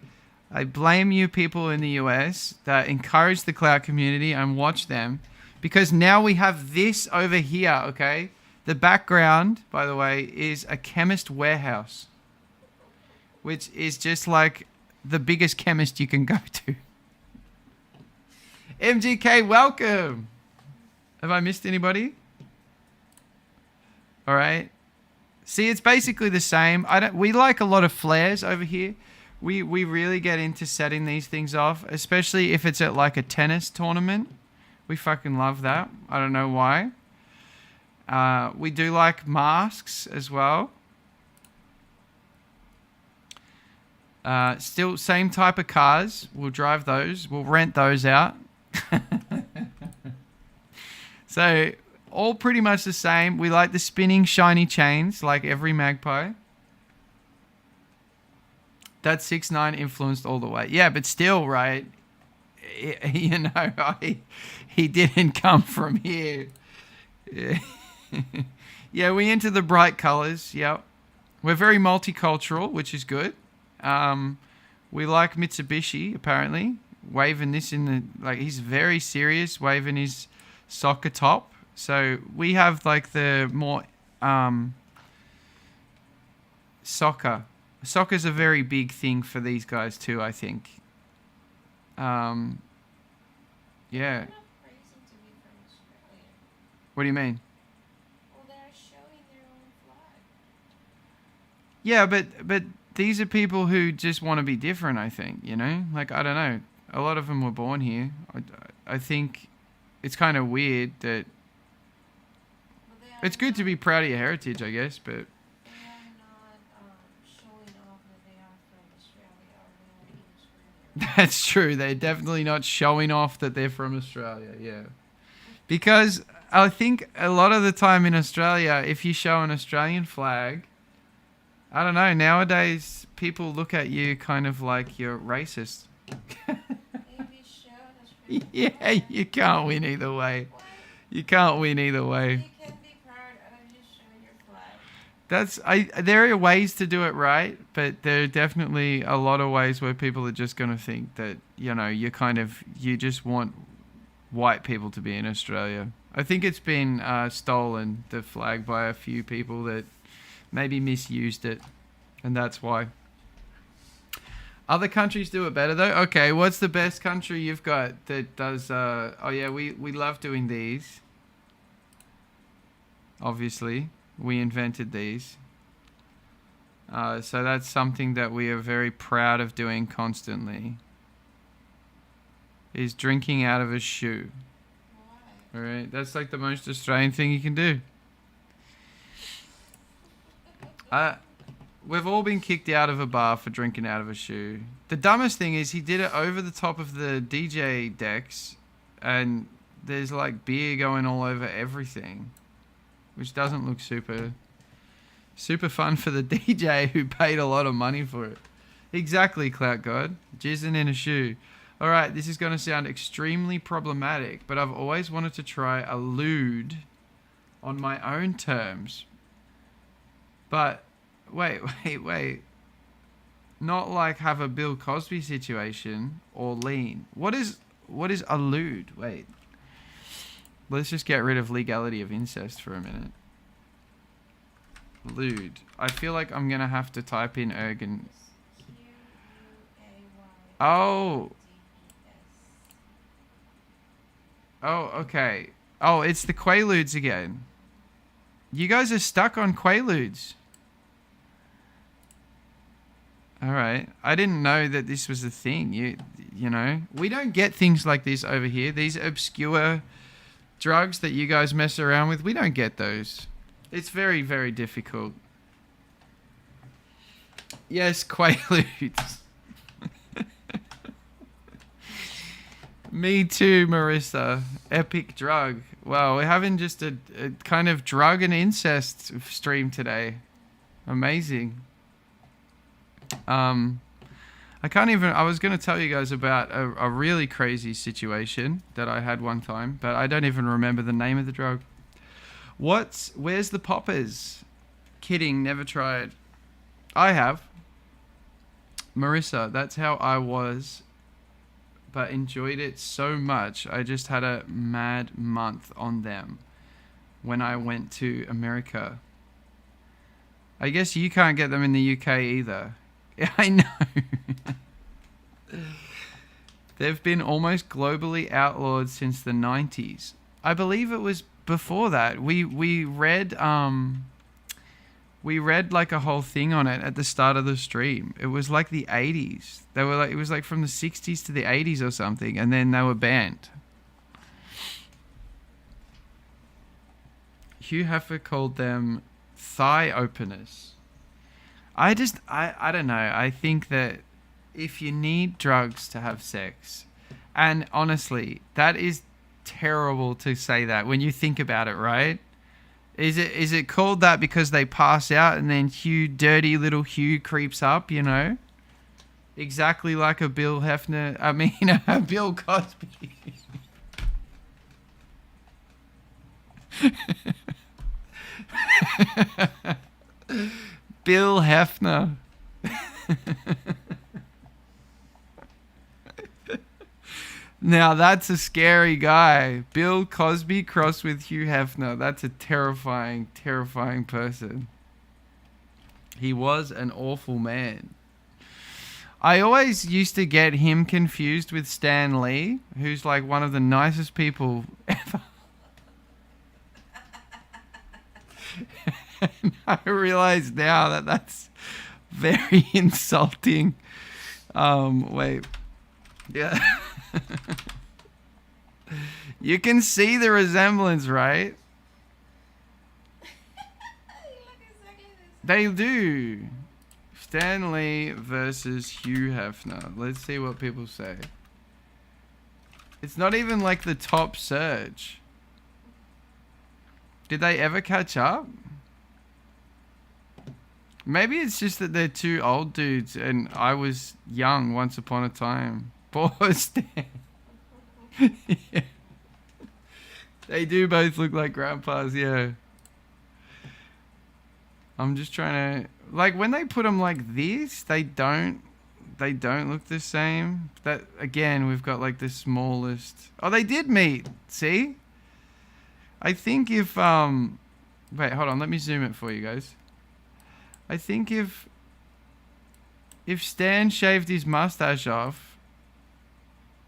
I blame you people in the US that encourage the clout community and watch them, because now we have this over here, okay? The background, by the way, is a chemist warehouse, which is just like the biggest chemist you can go to. MGK, welcome. Have I missed anybody? All right. See, it's basically the same. We like a lot of flares over here. We really get into setting these things off, especially if it's at like a tennis tournament. We fucking love that. I don't know why. We do like masks as well. Still same type of cars. We'll drive those. We'll rent those out. So all pretty much the same. We like the spinning shiny chains like every magpie. That's 6ix9ine influenced all the way. Yeah, but still, right? You know, he didn't come from here. Yeah. Yeah, we into the bright colors. Yep. We're very multicultural, which is good. We like Mitsubishi, apparently. Waving this in the... Like, he's very serious, waving his soccer top. So, we have, like, the more... Soccer. Soccer's a very big thing for these guys, too, I think. Yeah. They're not praising to be from Australia. What do you mean? Well, they're showing their own flag. Yeah, but these are people who just want to be different, I think, you know? Like, I don't know. A lot of them were born here. I think it's kind of weird that... It's good to be proud of your heritage, I guess, but... They are not showing off that they are from Australia or they're in Australia. That's true. They're definitely not showing off that they're from Australia, yeah. Because I think a lot of the time in Australia, if you show an Australian flag... I don't know, nowadays people look at you kind of like you're racist. Maybe show an Australian Yeah, flag. you can't win either way. What? You can't win either way. You can be proud of just showing your flag. There are ways to do it right, but there are definitely a lot of ways where people are just going to think that, you know, you just want white people to be in Australia. I think it's been stolen, the flag, by a few people that maybe misused it, and that's why. Other countries do it better though. Okay, what's the best country you've got that does? Oh yeah, we love doing these. Obviously, we invented these. So that's something that we are very proud of doing constantly. Is drinking out of a shoe. Why? All right, that's like the most Australian thing you can do. We've all been kicked out of a bar for drinking out of a shoe. The dumbest thing is he did it over the top of the DJ decks, and there's like beer going all over everything, which doesn't look super fun for the DJ who paid a lot of money for it. Exactly, Clout God. Jizzing in a shoe. All right, this is going to sound extremely problematic, but I've always wanted to try a lewd on my own terms. But wait. Not like have a Bill Cosby situation or lean. What is a lewd? Wait. Let's just get rid of legality of incest for a minute. Lewd. I feel like I'm going to have to type in Ergen. Q-U-A-Y. Oh. D-E-S. Oh, okay. Oh, it's the Quaaludes again. You guys are stuck on Quaaludes. All right. I didn't know that this was a thing. You know, we don't get things like this over here. These obscure drugs that you guys mess around with, we don't get those. It's very, very difficult. Yes, Quaaludes. Me too, Marissa. Epic drug. Wow, we're having just a kind of drug and incest stream today. Amazing. I can't even... I was going to tell you guys about a really crazy situation that I had one time, but I don't even remember the name of the drug. Where's the poppers? Kidding, never tried. I have. Marissa, that's how I was, but enjoyed it so much. I just had a mad month on them when I went to America. I guess you can't get them in the UK either. Yeah, I know. They've been almost globally outlawed since the 90s. I believe it was before that. We read like a whole thing on it at the start of the stream. It was like the 80s. It was like from the 60s to the 80s or something, and then they were banned. Hugh Hefner called them thigh openers. I don't know. I think that if you need drugs to have sex, and honestly, that is terrible to say that when you think about it, right? Is it called that because they pass out and then dirty little Hugh creeps up, you know? Exactly like a Bill Hefner, a Bill Cosby. Bill Hefner. Now that's a scary guy. Bill Cosby crossed with Hugh Hefner. That's a terrifying, terrifying person. He was an awful man. I always used to get him confused with Stan Lee, who's like one of the nicest people ever. And I realize now that that's very insulting. Wait. Yeah. You can see the resemblance, right? They look exactly the same. They do. Stan Lee versus Hugh Hefner. Let's see what people say. It's not even like the top search. Did they ever catch up? Maybe it's just that they're two old dudes and I was young once upon a time. Poor Stan. Yeah. They do both look like grandpas, yeah. I'm just trying to... Like, when they put them like this, they don't look the same. That, again, we've got like the smallest... Oh, they did meet. See? I think if... Wait, hold on. Let me zoom it for you guys. I think if if Stan shaved his mustache off,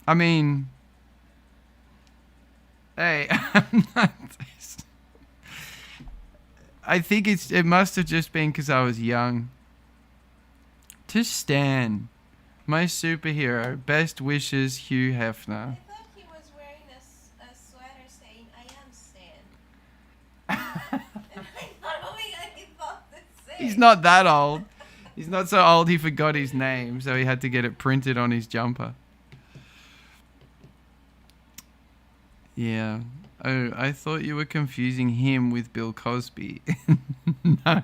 I mean, hey, I think it must have just been because I was young. To Stan, my superhero, best wishes, Hugh Hefner. I thought he was wearing a sweater saying, I am Stan. And I thought, oh my god, he thought the same. He's not that old. He's not so old he forgot his name, so he had to get it printed on his jumper. Yeah. Oh, I thought you were confusing him with Bill Cosby. No.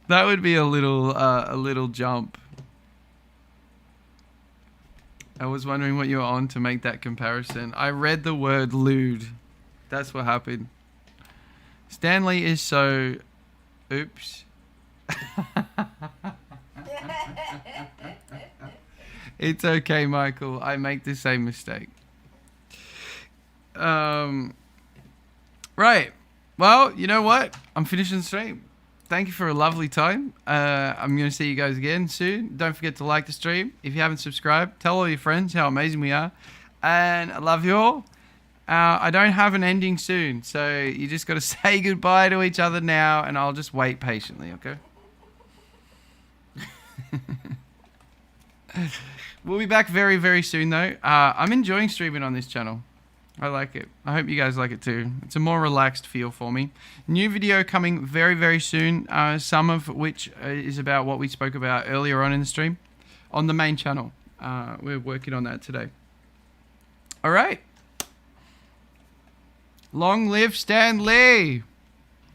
That would be a little jump. I was wondering what you were on to make that comparison. I read the word lewd. That's what happened. Stanley is so... Oops. It's okay, Michael. I make the same mistake. Right. Well, you know what? I'm finishing the stream. Thank you for a lovely time. I'm going to see you guys again soon. Don't forget to like the stream. If you haven't subscribed, tell all your friends how amazing we are. And I love you all. I don't have an ending soon, so you just got to say goodbye to each other now, and I'll just wait patiently, okay? We'll be back very, very soon, though. I'm enjoying streaming on this channel. I like it. I hope you guys like it too. It's a more relaxed feel for me. New video coming very, very soon. Some of which is about what we spoke about earlier on in the stream on the main channel. We're working on that today. All right. Long live Stan Lee.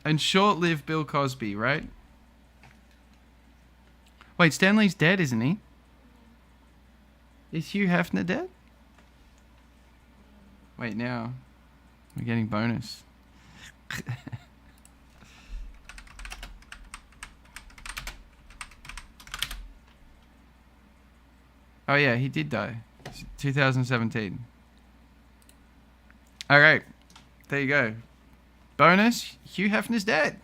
And short live Bill Cosby, right? Wait, Stan Lee's dead, isn't he? Is Hugh Hefner dead? Wait, now we're getting bonus. Oh yeah, he did die. 2017. All right, there you go. Bonus, Hugh Hefner's dead.